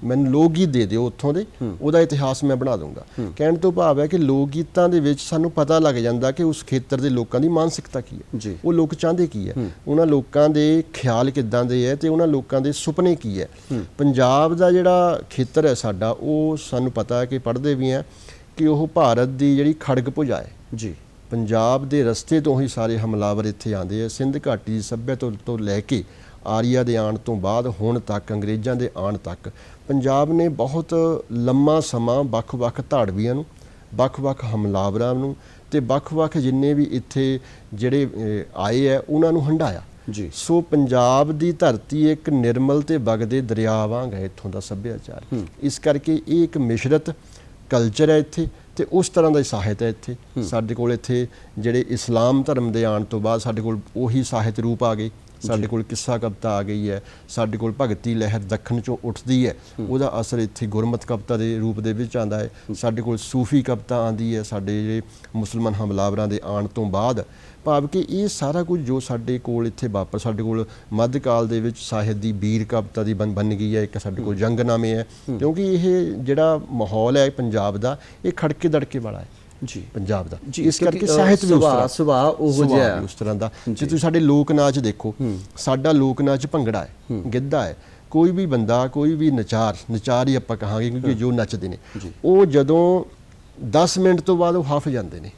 ਮੈਨੂੰ ਲੋਕ ਗੀਤ ਦੇ ਦਿਓ ਉੱਥੋਂ ਦੇ, ਉਹਦਾ ਇਤਿਹਾਸ ਮੈਂ ਬਣਾ ਦੂੰਗਾ। ਕਹਿਣ ਤੋਂ ਭਾਵ ਹੈ ਕਿ ਲੋਕ ਗੀਤਾਂ ਦੇ ਵਿੱਚ ਸਾਨੂੰ ਪਤਾ ਲੱਗ ਜਾਂਦਾ ਕਿ ਉਸ ਖੇਤਰ ਦੇ ਲੋਕਾਂ ਦੀ ਮਾਨਸਿਕਤਾ ਕੀ ਹੈ, ਉਹ ਲੋਕ ਚਾਹੁੰਦੇ ਕੀ ਹੈ, ਉਹਨਾਂ ਲੋਕਾਂ ਦੇ ਖਿਆਲ ਕਿੱਦਾਂ ਦੇ ਹੈ ਤੇ ਉਹਨਾਂ ਲੋਕਾਂ ਦੇ ਸੁਪਨੇ ਕੀ ਹੈ। ਪੰਜਾਬ ਦਾ ਜਿਹੜਾ ਖੇਤਰ ਹੈ ਸਾਡਾ, ਉਹ ਸਾਨੂੰ ਪਤਾ ਹੈ ਕਿ ਪੜ੍ਹਦੇ ਵੀ ਹੈ ਕਿ ਉਹ ਭਾਰਤ ਦੀ ਜਿਹੜੀ ਖੜਗ ਭੁਜਾ ਹੈ ਜੀ। ਪੰਜਾਬ ਦੇ ਰਸਤੇ ਤੋਂ ਹੀ ਸਾਰੇ ਹਮਲਾਵਰ ਇੱਥੇ ਆਉਂਦੇ ਆ। ਸਿੰਧ ਘਾਟੀ ਦੀ ਸੱਭਿਅਤਾ ਤੋਂ ਲੈ ਕੇ ਆਰੀਆ ਦੇ ਆਉਣ ਤੋਂ ਬਾਅਦ ਹੁਣ ਤੱਕ, ਅੰਗਰੇਜ਼ਾਂ ਦੇ ਆਉਣ ਤੱਕ, ਪੰਜਾਬ ਨੇ ਬਹੁਤ ਲੰਮਾ ਸਮਾਂ ਵੱਖ-ਵੱਖ ਧਾੜਵੀਆਂ ਨੂੰ, ਵੱਖ-ਵੱਖ ਹਮਲਾਵਰਾਂ ਨੂੰ ਤੇ ਵੱਖ-ਵੱਖ ਜਿੰਨੇ ਵੀ ਇੱਥੇ ਜਿਹੜੇ ਆਏ ਹੈ ਉਹਨਾਂ ਨੂੰ ਹੰਢਾਇਆ ਜੀ। ਸੋ ਪੰਜਾਬ ਦੀ ਧਰਤੀ ਇੱਕ ਨਿਰਮਲ ਤੇ ਵਗਦੇ ਦਰਿਆ ਵਾਂਗ ਹੈ ਇੱਥੋਂ ਦਾ ਸੱਭਿਆਚਾਰ। ਇਸ ਕਰਕੇ ਇਹ ਇੱਕ ਮਿਸ਼ਰਤ ਕਲਚਰ ਹੈ ਇੱਥੇ ਤੇ ਉਸ ਤਰ੍ਹਾਂ ਦਾ ਸਾਹਿਤ ਹੈ ਇੱਥੇ। ਸਾਡੇ ਕੋਲ ਇੱਥੇ ਜਿਹੜੇ ਇਸਲਾਮ ਧਰਮ ਦੇ ਆਉਣ ਤੋਂ ਬਾਅਦ ਸਾਡੇ ਕੋਲ ਉਹੀ ਸਾਹਿਤ ਰੂਪ ਆ ਗਏ। ਸਾਡੇ ਕੋਲ ਕਿੱਸਾ ਕਵਿਤਾ ਆ ਗਈ ਹੈ, ਸਾਡੇ ਕੋਲ ਭਗਤੀ ਲਹਿਰ ਦੱਖਣ ਚੋਂ ਉੱਠਦੀ ਹੈ, ਉਹਦਾ ਅਸਰ ਇੱਥੇ ਗੁਰਮਤਿ ਕਵਿਤਾ ਦੇ ਰੂਪ ਦੇ ਵਿੱਚ ਆਉਂਦਾ ਹੈ। ਸਾਡੇ ਕੋਲ ਸੂਫੀ ਕਵਿਤਾ ਆਉਂਦੀ ਹੈ ਸਾਡੇ ਜਿਹੜੇ ਮੁਸਲਮਾਨ ਹਮਲਾਵਰਾਂ ਦੇ ਆਉਣ ਤੋਂ ਬਾਅਦ। ਭਾਵ ਕਿ ਇਹ ਸਾਰਾ ਕੁਝ ਜੋ ਸਾਡੇ ਕੋਲ ਇੱਥੇ ਵਾਪਰ, ਸਾਡੇ ਕੋਲ ਮੱਧਕਾਲ ਦੇ ਵਿੱਚ ਸਾਹਿਤ ਦੀ ਬੀਰ ਕਵਿਤਾ ਦੀ ਬਣ ਗਈ ਹੈ। ਇੱਕ ਸਾਡੇ ਕੋਲ ਜੰਗਨਾਮੇ ਹੈ, ਕਿਉਂਕਿ ਇਹ ਜਿਹੜਾ ਮਾਹੌਲ ਹੈ ਪੰਜਾਬ ਦਾ, ਇਹ ਖੜਕੇ ਦੜਕੇ ਵਾਲਾ ਹੈ ਜੀ ਪੰਜਾਬ ਦਾ। ਇਸ ਕਰਕੇ ਸਾਹਿਤ ਵੀ ਸੁਭਾਅ ਉਹ ਜਿਹਾ ਉਸ ਤਰ੍ਹਾਂ ਦਾ। ਜੇ ਤੁਸੀਂ ਸਾਡੇ ਲੋਕ ਨਾਚ ਦੇਖੋ, ਸਾਡਾ ਲੋਕ ਨਾਚ ਭੰਗੜਾ ਹੈ, ਗਿੱਧਾ ਹੈ। ਕੋਈ ਵੀ ਬੰਦਾ, ਕੋਈ ਵੀ ਨਚਾਰ ਹੀ ਆਪਾਂ ਕਹਾਂਗੇ, ਕਿਉਂਕਿ ਜੋ ਨੱਚਦੇ ਨੇ ਉਹ ਜਦੋਂ 10 ਮਿੰਟ ਤੋਂ ਬਾਅਦ ਉਹ ਹੱਫ ਜਾਂਦੇ ਨੇ।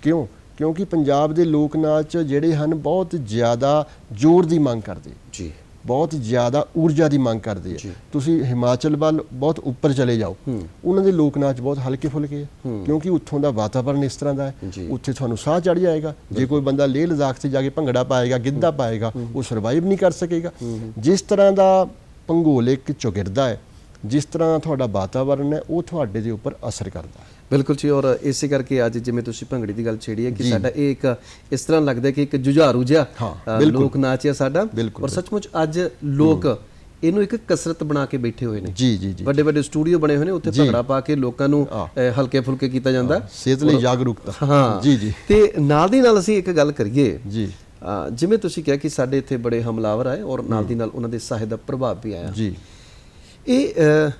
ਕਿਉਂ? ਕਿਉਂਕਿ ਪੰਜਾਬ ਦੇ ਲੋਕ ਨਾਚ ਜਿਹੜੇ ਹਨ ਬਹੁਤ ਜ਼ਿਆਦਾ ਜ਼ੋਰ ਦੀ ਮੰਗ ਕਰਦੇ ਜੀ, ਬਹੁਤ ਜ਼ਿਆਦਾ ਊਰਜਾ ਦੀ ਮੰਗ ਕਰਦੇ ਆ। ਤੁਸੀਂ ਹਿਮਾਚਲ ਵੱਲ ਬਹੁਤ ਉੱਪਰ ਚਲੇ ਜਾਓ, ਉਹਨਾਂ ਦੇ ਲੋਕ ਨਾਚ ਬਹੁਤ ਹਲਕੇ ਫੁਲਕੇ ਆ, ਕਿਉਂਕਿ ਉੱਥੋਂ ਦਾ ਵਾਤਾਵਰਨ ਇਸ ਤਰ੍ਹਾਂ ਦਾ ਹੈ। ਉੱਥੇ ਤੁਹਾਨੂੰ ਸਾਹ ਚੜ ਜਾਏਗਾ। ਜੇ ਕੋਈ ਬੰਦਾ ਲੇਹ ਲਦਾਖ ਤੇ ਜਾ ਕੇ ਭੰਗੜਾ ਪਾਏਗਾ, ਗਿੱਧਾ ਪਾਏਗਾ, ਉਹ ਸਰਵਾਈਵ ਨਹੀਂ ਕਰ ਸਕੇਗਾ। ਜਿਸ ਤਰ੍ਹਾਂ ਦਾ ਭੂਗੋਲਿਕ ਚੌਗਿਰਦਾ ਹੈ, ਜਿਸ ਤਰ੍ਹਾਂ ਤੁਹਾਡਾ ਵਾਤਾਵਰਨ ਹੈ, ਉਹ ਤੁਹਾਡੇ ਦੇ ਉੱਪਰ ਅਸਰ ਕਰਦਾ ਹੈ। ਬਿਲਕੁਲ ਜੀ। ਔਰ ਇਸੇ ਕਰਕੇ ਅੱਜ ਜਿਵੇਂ ਤੁਸੀਂ ਭੰਗੜੇ ਦੀ ਗੱਲ ਛੇੜੀ ਹੈ ਕਿ ਸਾਡਾ ਇਹ ਇੱਕ ਇਸ ਤਰ੍ਹਾਂ ਲੱਗਦਾ ਕਿ ਇੱਕ ਜੁਝਾਰੂ ਜਿਹਾ ਲੋਕ ਨਾਚ ਹੈ ਸਾਡਾ। ਔਰ ਸੱਚਮੁੱਚ ਅੱਜ ਲੋਕ ਇਹਨੂੰ ਇੱਕ ਕਸਰਤ ਬਣਾ ਕੇ ਬੈਠੇ ਹੋਏ ਨੇ ਜੀ। ਵੱਡੇ ਵੱਡੇ ਸਟੂਡੀਓ ਬਣੇ ਹੋਏ ਨੇ, ਉੱਥੇ ਭੰਗੜਾ ਪਾ ਕੇ ਲੋਕਾਂ ਨੂੰ ਹਲਕੇ ਫੁਲਕੇ ਕੀਤਾ ਜਾਂਦਾ, ਸਿਹਤ ਲਈ ਜਾਗਰੂਕਤਾ। ਹਾਂ ਜੀ। ਤੇ ਨਾਲ ਦੀ ਨਾਲ ਅਸੀਂ ਇੱਕ ਗੱਲ ਕਰੀਏ ਜੀ, ਜਿਵੇਂ ਤੁਸੀਂ ਕਿਹਾ ਕਿ ਸਾਡੇ ਇੱਥੇ ਬੜੇ ਹਮਲਾਵਰ ਆਏ ਔਰ ਨਾਲ ਦੀ ਨਾਲ ਉਹਨਾਂ ਦੇ ਸਾਹਿਤ ਦਾ ਪ੍ਰਭਾਵ ਵੀ ਆਇਆ ਜੀ। ਇਹ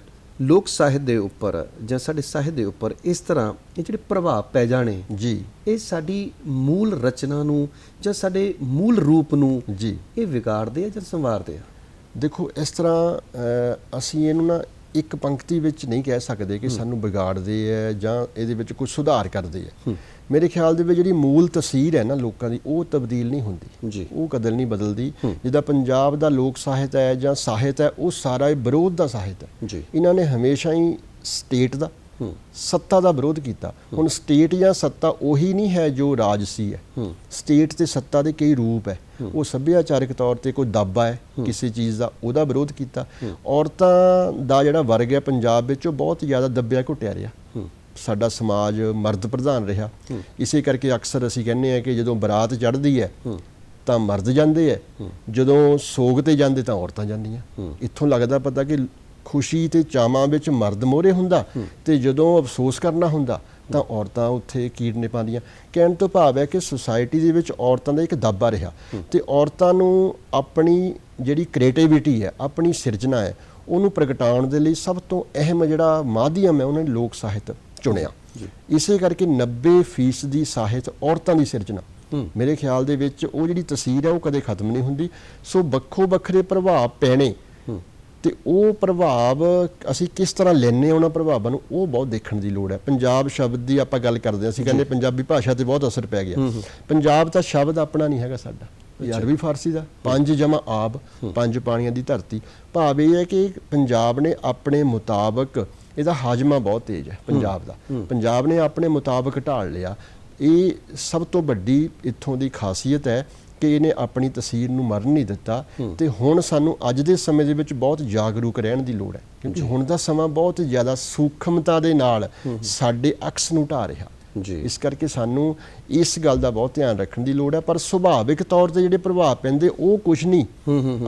ਲੋਕ ਸਾਹਿਤ ਦੇ ਉੱਪਰ ਜਾਂ ਸਾਡੇ ਸਾਹਿਤ ਦੇ ਉੱਪਰ ਇਸ ਤਰ੍ਹਾਂ ਇਹ ਜਿਹੜੇ ਪ੍ਰਭਾਵ ਪੈ ਜਾਣੇ ਜੀ, ਇਹ ਸਾਡੀ ਮੂਲ ਰਚਨਾ ਨੂੰ ਜਾਂ ਸਾਡੇ ਮੂਲ ਰੂਪ ਨੂੰ ਜੀ ਇਹ ਵਿਗਾੜਦੇ ਆ ਜਾਂ ਸੰਵਾਰਦੇ ਆ? ਦੇਖੋ, ਇਸ ਤਰ੍ਹਾਂ ਅਸੀਂ ਇਹਨੂੰ ਨਾ ਇੱਕ ਪੰਕਤੀ ਵਿੱਚ ਨਹੀਂ ਕਹਿ ਸਕਦੇ ਕਿ ਸਾਨੂੰ ਵਿਗਾੜਦੇ ਹੈ ਜਾਂ ਇਹਦੇ ਵਿੱਚ ਕੁਝ ਸੁਧਾਰ ਕਰਦੇ ਹੈ। ਮੇਰੇ ਖਿਆਲ ਦੇ ਵਿੱਚ ਜਿਹੜੀ ਮੂਲ ਤਸਵੀਰ ਹੈ ਨਾ ਲੋਕਾਂ ਦੀ, ਉਹ ਤਬਦੀਲ ਨਹੀਂ ਹੁੰਦੀ ਜੀ, ਉਹ ਕਦੇ ਨਹੀਂ ਬਦਲਦੀ। ਜਿੱਦਾਂ ਪੰਜਾਬ ਦਾ ਲੋਕ ਸਾਹਿਤ ਹੈ ਜਾਂ ਸਾਹਿਤ ਹੈ, ਉਹ ਸਾਰਾ ਵਿਰੋਧ ਦਾ ਸਾਹਿਤ ਹੈ ਜੀ। ਇਹਨਾਂ ਨੇ ਹਮੇਸ਼ਾ ਹੀ ਸਟੇਟ ਦਾ, ਸੱਤਾ ਦਾ ਵਿਰੋਧ ਕੀਤਾ। ਹੁਣ ਸਟੇਟ ਜਾਂ ਸੱਤਾ ਉਹੀ ਨਹੀਂ ਹੈ ਜੋ ਰਾਜਸੀ ਹੈ। ਸਟੇਟ ਤੇ ਸੱਤਾ ਦੇ ਕਈ ਰੂਪ ਹੈ। ਉਹ ਸੱਭਿਆਚਾਰਕ ਤੌਰ ਤੇ ਕੋਈ ਦਾਬਾ ਹੈ ਕਿਸੇ ਚੀਜ਼ ਦਾ, ਉਹਦਾ ਵਿਰੋਧ ਕੀਤਾ। ਔਰਤਾਂ ਦਾ ਜਿਹੜਾ ਵਰਗ ਹੈ ਪੰਜਾਬ ਵਿੱਚ, ਉਹ ਬਹੁਤ ਜ਼ਿਆਦਾ ਦੱਬਿਆ ਘੁੱਟਿਆ ਰਿਹਾ। ਸਾਡਾ ਸਮਾਜ ਮਰਦ ਪ੍ਰਧਾਨ ਰਿਹਾ। ਇਸੇ ਕਰਕੇ ਅਕਸਰ ਅਸੀਂ ਕਹਿੰਦੇ ਹਾਂ ਕਿ ਜਦੋਂ ਬਰਾਤ ਚੜ੍ਹਦੀ ਹੈ ਤਾਂ ਮਰਦ ਜਾਂਦੇ ਹੈ, ਜਦੋਂ ਸੋਗ ਤੇ ਜਾਂਦੇ ਤਾਂ ਔਰਤਾਂ ਜਾਂਦੀਆਂ। ਇੱਥੋਂ ਲੱਗਦਾ ਪਤਾ ਕਿ ਖੁਸ਼ੀ ਤੇ ਚਾਵਾਂ ਵਿੱਚ ਮਰਦ ਮੋਹਰੇ ਹੁੰਦਾ ਤੇ ਜਦੋਂ ਅਫਸੋਸ ਕਰਨਾ ਹੁੰਦਾ ਤਾਂ ਔਰਤਾਂ ਉੱਥੇ ਕੀੜ ਨੇ ਪਾਉਂਦੀਆਂ। ਕਹਿਣ ਤੋਂ ਭਾਵ ਹੈ ਕਿ ਸੁਸਾਇਟੀ ਦੇ ਵਿੱਚ ਔਰਤਾਂ ਦਾ ਇੱਕ ਦਾਬਾ ਰਿਹਾ ਤੇ ਔਰਤਾਂ ਨੂੰ ਆਪਣੀ ਜਿਹੜੀ ਕ੍ਰੀਏਟੀਵਿਟੀ ਹੈ, ਆਪਣੀ ਸਿਰਜਣਾ ਹੈ, ਉਹਨੂੰ ਪ੍ਰਗਟਾਉਣ ਦੇ ਲਈ ਸਭ ਤੋਂ ਅਹਿਮ ਜਿਹੜਾ ਮਾਧਿਅਮ ਹੈ, ਉਹਨਾਂ ਨੇ ਲੋਕ ਸਾਹਿਤ ਚੁਣਿਆ। ਇਸੇ ਕਰਕੇ 90% ਸਾਹਿਤ ਔਰਤਾਂ ਦੀ ਸਿਰਜਣਾ। ਮੇਰੇ ਖਿਆਲ ਦੇ ਵਿੱਚ ਉਹ ਜਿਹੜੀ ਤਸਵੀਰ ਹੈ ਉਹ ਕਦੇ ਖਤਮ ਨਹੀਂ ਹੁੰਦੀ। ਸੋ ਵੱਖੋ ਵੱਖਰੇ ਪ੍ਰਭਾਵ ਪੈਣੇ ਤੇ ਉਹ ਪ੍ਰਭਾਵ ਅਸੀਂ ਕਿਸ ਤਰ੍ਹਾਂ ਲੈਂਦੇ ਹਾਂ ਉਹਨਾਂ ਪ੍ਰਭਾਵਾਂ ਨੂੰ, ਉਹ ਬਹੁਤ ਦੇਖਣ ਦੀ ਲੋੜ ਹੈ। ਪੰਜਾਬ ਸ਼ਬਦ ਦੀ ਆਪਾਂ ਗੱਲ ਕਰਦੇ ਹਾਂ, ਅਸੀਂ ਕਹਿੰਦੇ ਪੰਜਾਬੀ ਭਾਸ਼ਾ ਤੇ ਬਹੁਤ ਅਸਰ ਪੈ ਗਿਆ। ਪੰਜਾਬ ਤਾਂ ਸ਼ਬਦ ਆਪਣਾ ਨਹੀਂ ਹੈਗਾ ਸਾਡਾ, ਇਹ ਅਰਬੀ ਫਾਰਸੀ ਦਾ। 5 ਜਮਾ ਆਬ, 5 ਪਾਣੀਆਂ ਦੀ ਧਰਤੀ। ਭਾਵ ਇਹ ਹੈ ਕਿ ਪੰਜਾਬ ਨੇ ਆਪਣੇ ਮੁਤਾਬਕ ਇਹਦਾ ਹਾਜ਼ਮਾ ਬਹੁਤ ਤੇਜ਼ ਹੈ ਪੰਜਾਬ ਦਾ। ਪੰਜਾਬ ਨੇ ਆਪਣੇ ਮੁਤਾਬਕ ਢਾਲ ਲਿਆ। ਇਹ ਸਭ ਤੋਂ ਵੱਡੀ ਇੱਥੋਂ ਦੀ ਖਾਸੀਅਤ ਹੈ ਕਿ ਇਹਨੇ ਆਪਣੀ ਤਸੀਰ ਨੂੰ ਮਰਨ ਨਹੀਂ ਦਿੱਤਾ। ਤੇ ਹੁਣ ਸਾਨੂੰ ਅੱਜ ਦੇ ਸਮੇਂ ਦੇ ਵਿੱਚ ਬਹੁਤ ਜਾਗਰੂਕ ਰਹਿਣ ਦੀ ਲੋੜ ਹੈ, ਕਿਉਂਕਿ ਹੁਣ ਦਾ ਸਮਾਂ ਬਹੁਤ ਜ਼ਿਆਦਾ ਸੂਖਮਤਾ ਦੇ ਨਾਲ ਸਾਡੇ ਅਕਸ ਨੂੰ ਢਾ ਰਿਹਾ ਜੀ। ਇਸ ਕਰਕੇ ਸਾਨੂੰ ਇਸ ਗੱਲ ਦਾ ਬਹੁਤ ਧਿਆਨ ਰੱਖਣ ਦੀ ਲੋੜ ਹੈ। ਪਰ ਸੁਭਾਵਿਕ ਤੌਰ ਤੇ ਜਿਹੜੇ ਪ੍ਰਭਾਵ ਪੈਂਦੇ ਉਹ ਕੁਝ ਨਹੀਂ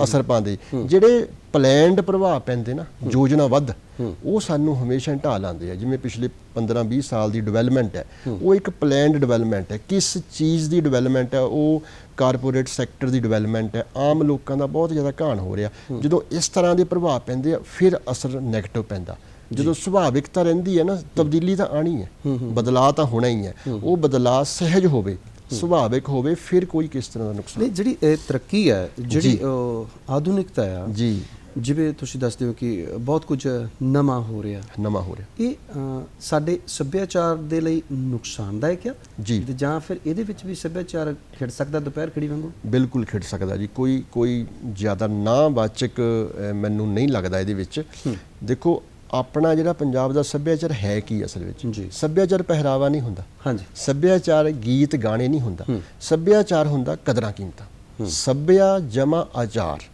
ਅਸਰ ਪਾਉਂਦੇ, ਜਿਹੜੇ ਪਲੈਨਡ ਪ੍ਰਭਾਵ ਪੈਂਦੇ ਨਾ ਯੋਜਨਾਬੱਧ, ਉਹ ਸਾਨੂੰ ਹਮੇਸ਼ਾ ਢਾਹ ਲਾਉਂਦੇ ਆ। ਜਿਵੇਂ ਪਿਛਲੇ 15-20 ਸਾਲ ਦੀ ਡਿਵੈਲਪਮੈਂਟ ਹੈ, ਉਹ ਇੱਕ ਪਲੈਨਡ ਡਿਵੈਲਪਮੈਂਟ ਹੈ। ਕਿਸ ਚੀਜ਼ ਦੀ ਡਿਵੈਲਪਮੈਂਟ ਹੈ? ਉਹ ਕਾਰਪੋਰੇਟ ਸੈਕਟਰ ਦੀ ਡਿਵੈਲਪਮੈਂਟ ਹੈ। ਆਮ ਲੋਕਾਂ ਦਾ ਬਹੁਤ ਜ਼ਿਆਦਾ ਘਾਣ ਹੋ ਰਿਹਾ। ਜਦੋਂ ਇਸ ਤਰ੍ਹਾਂ ਦੇ ਪ੍ਰਭਾਵ ਪੈਂਦੇ ਆ ਫਿਰ ਅਸਰ ਨੈਗੇਟਿਵ ਪੈਂਦਾ। ਜਦੋਂ ਸੁਭਾਵਿਕਤਾ ਰਹਿੰਦੀ ਹੈ ਨਾ, ਤਬਦੀਲੀ ਤਾਂ ਆਣੀ ਹੈ, ਬਦਲਾਅ ਤਾਂ ਹੋਣਾ ਹੀ ਹੈ। ਉਹ ਬਦਲਾਅ ਸਹਿਜ ਹੋਵੇ, ਸੁਭਾਵਿਕ ਹੋਵੇ, ਫਿਰ ਕੋਈ ਕਿਸ ਤਰ੍ਹਾਂ ਦਾ ਨੁਕਸਾਨ ਨਹੀਂ। ਜਿਹੜੀ ਇਹ ਤਰੱਕੀ ਹੈ, ਜਿਹੜੀ ਆਧੁਨਿਕਤਾ ਆ ਜੀ, ਜਿਵੇਂ ਤੁਸੀਂ ਦੱਸਦੇ ਹੋ ਕਿ ਬਹੁਤ ਕੁਝ ਨਵਾਂ ਹੋ ਰਿਹਾ, ਇਹ ਸਾਡੇ ਸੱਭਿਆਚਾਰ ਦੇ ਲਈ ਨੁਕਸਾਨਦਾਇਕ ਆ ਜੀ, ਜਾਂ ਫਿਰ ਇਹਦੇ ਵਿੱਚ ਵੀ ਸੱਭਿਆਚਾਰ ਖਿੜ ਸਕਦਾ ਦੁਪਹਿਰ ਖੜੀ ਵਾਂਗੂ? ਬਿਲਕੁਲ ਖਿੜ ਸਕਦਾ ਜੀ। ਕੋਈ ਜ਼ਿਆਦਾ ਨਾਵਾਚਕ ਮੈਨੂੰ ਨਹੀਂ ਲੱਗਦਾ ਇਹਦੇ ਵਿੱਚ। ਦੇਖੋ, ਆਪਣਾ ਜਿਹੜਾ ਪੰਜਾਬ ਦਾ ਸੱਭਿਆਚਾਰ ਹੈ ਕੀ ਅਸਲ ਵਿੱਚ? ਸੱਭਿਆਚਾਰ ਪਹਿਰਾਵਾ ਨਹੀਂ ਹੁੰਦਾ, ਹਾਂਜੀ। ਸੱਭਿਆਚਾਰ ਗੀਤ ਗਾਣੇ ਨਹੀਂ ਹੁੰਦਾ। ਸੱਭਿਆਚਾਰ ਹੁੰਦਾ ਕਦਰਾਂ ਕੀਮਤਾਂ। ਸੱਭਿਆ ਜਮਾ ਆਚਾਰ,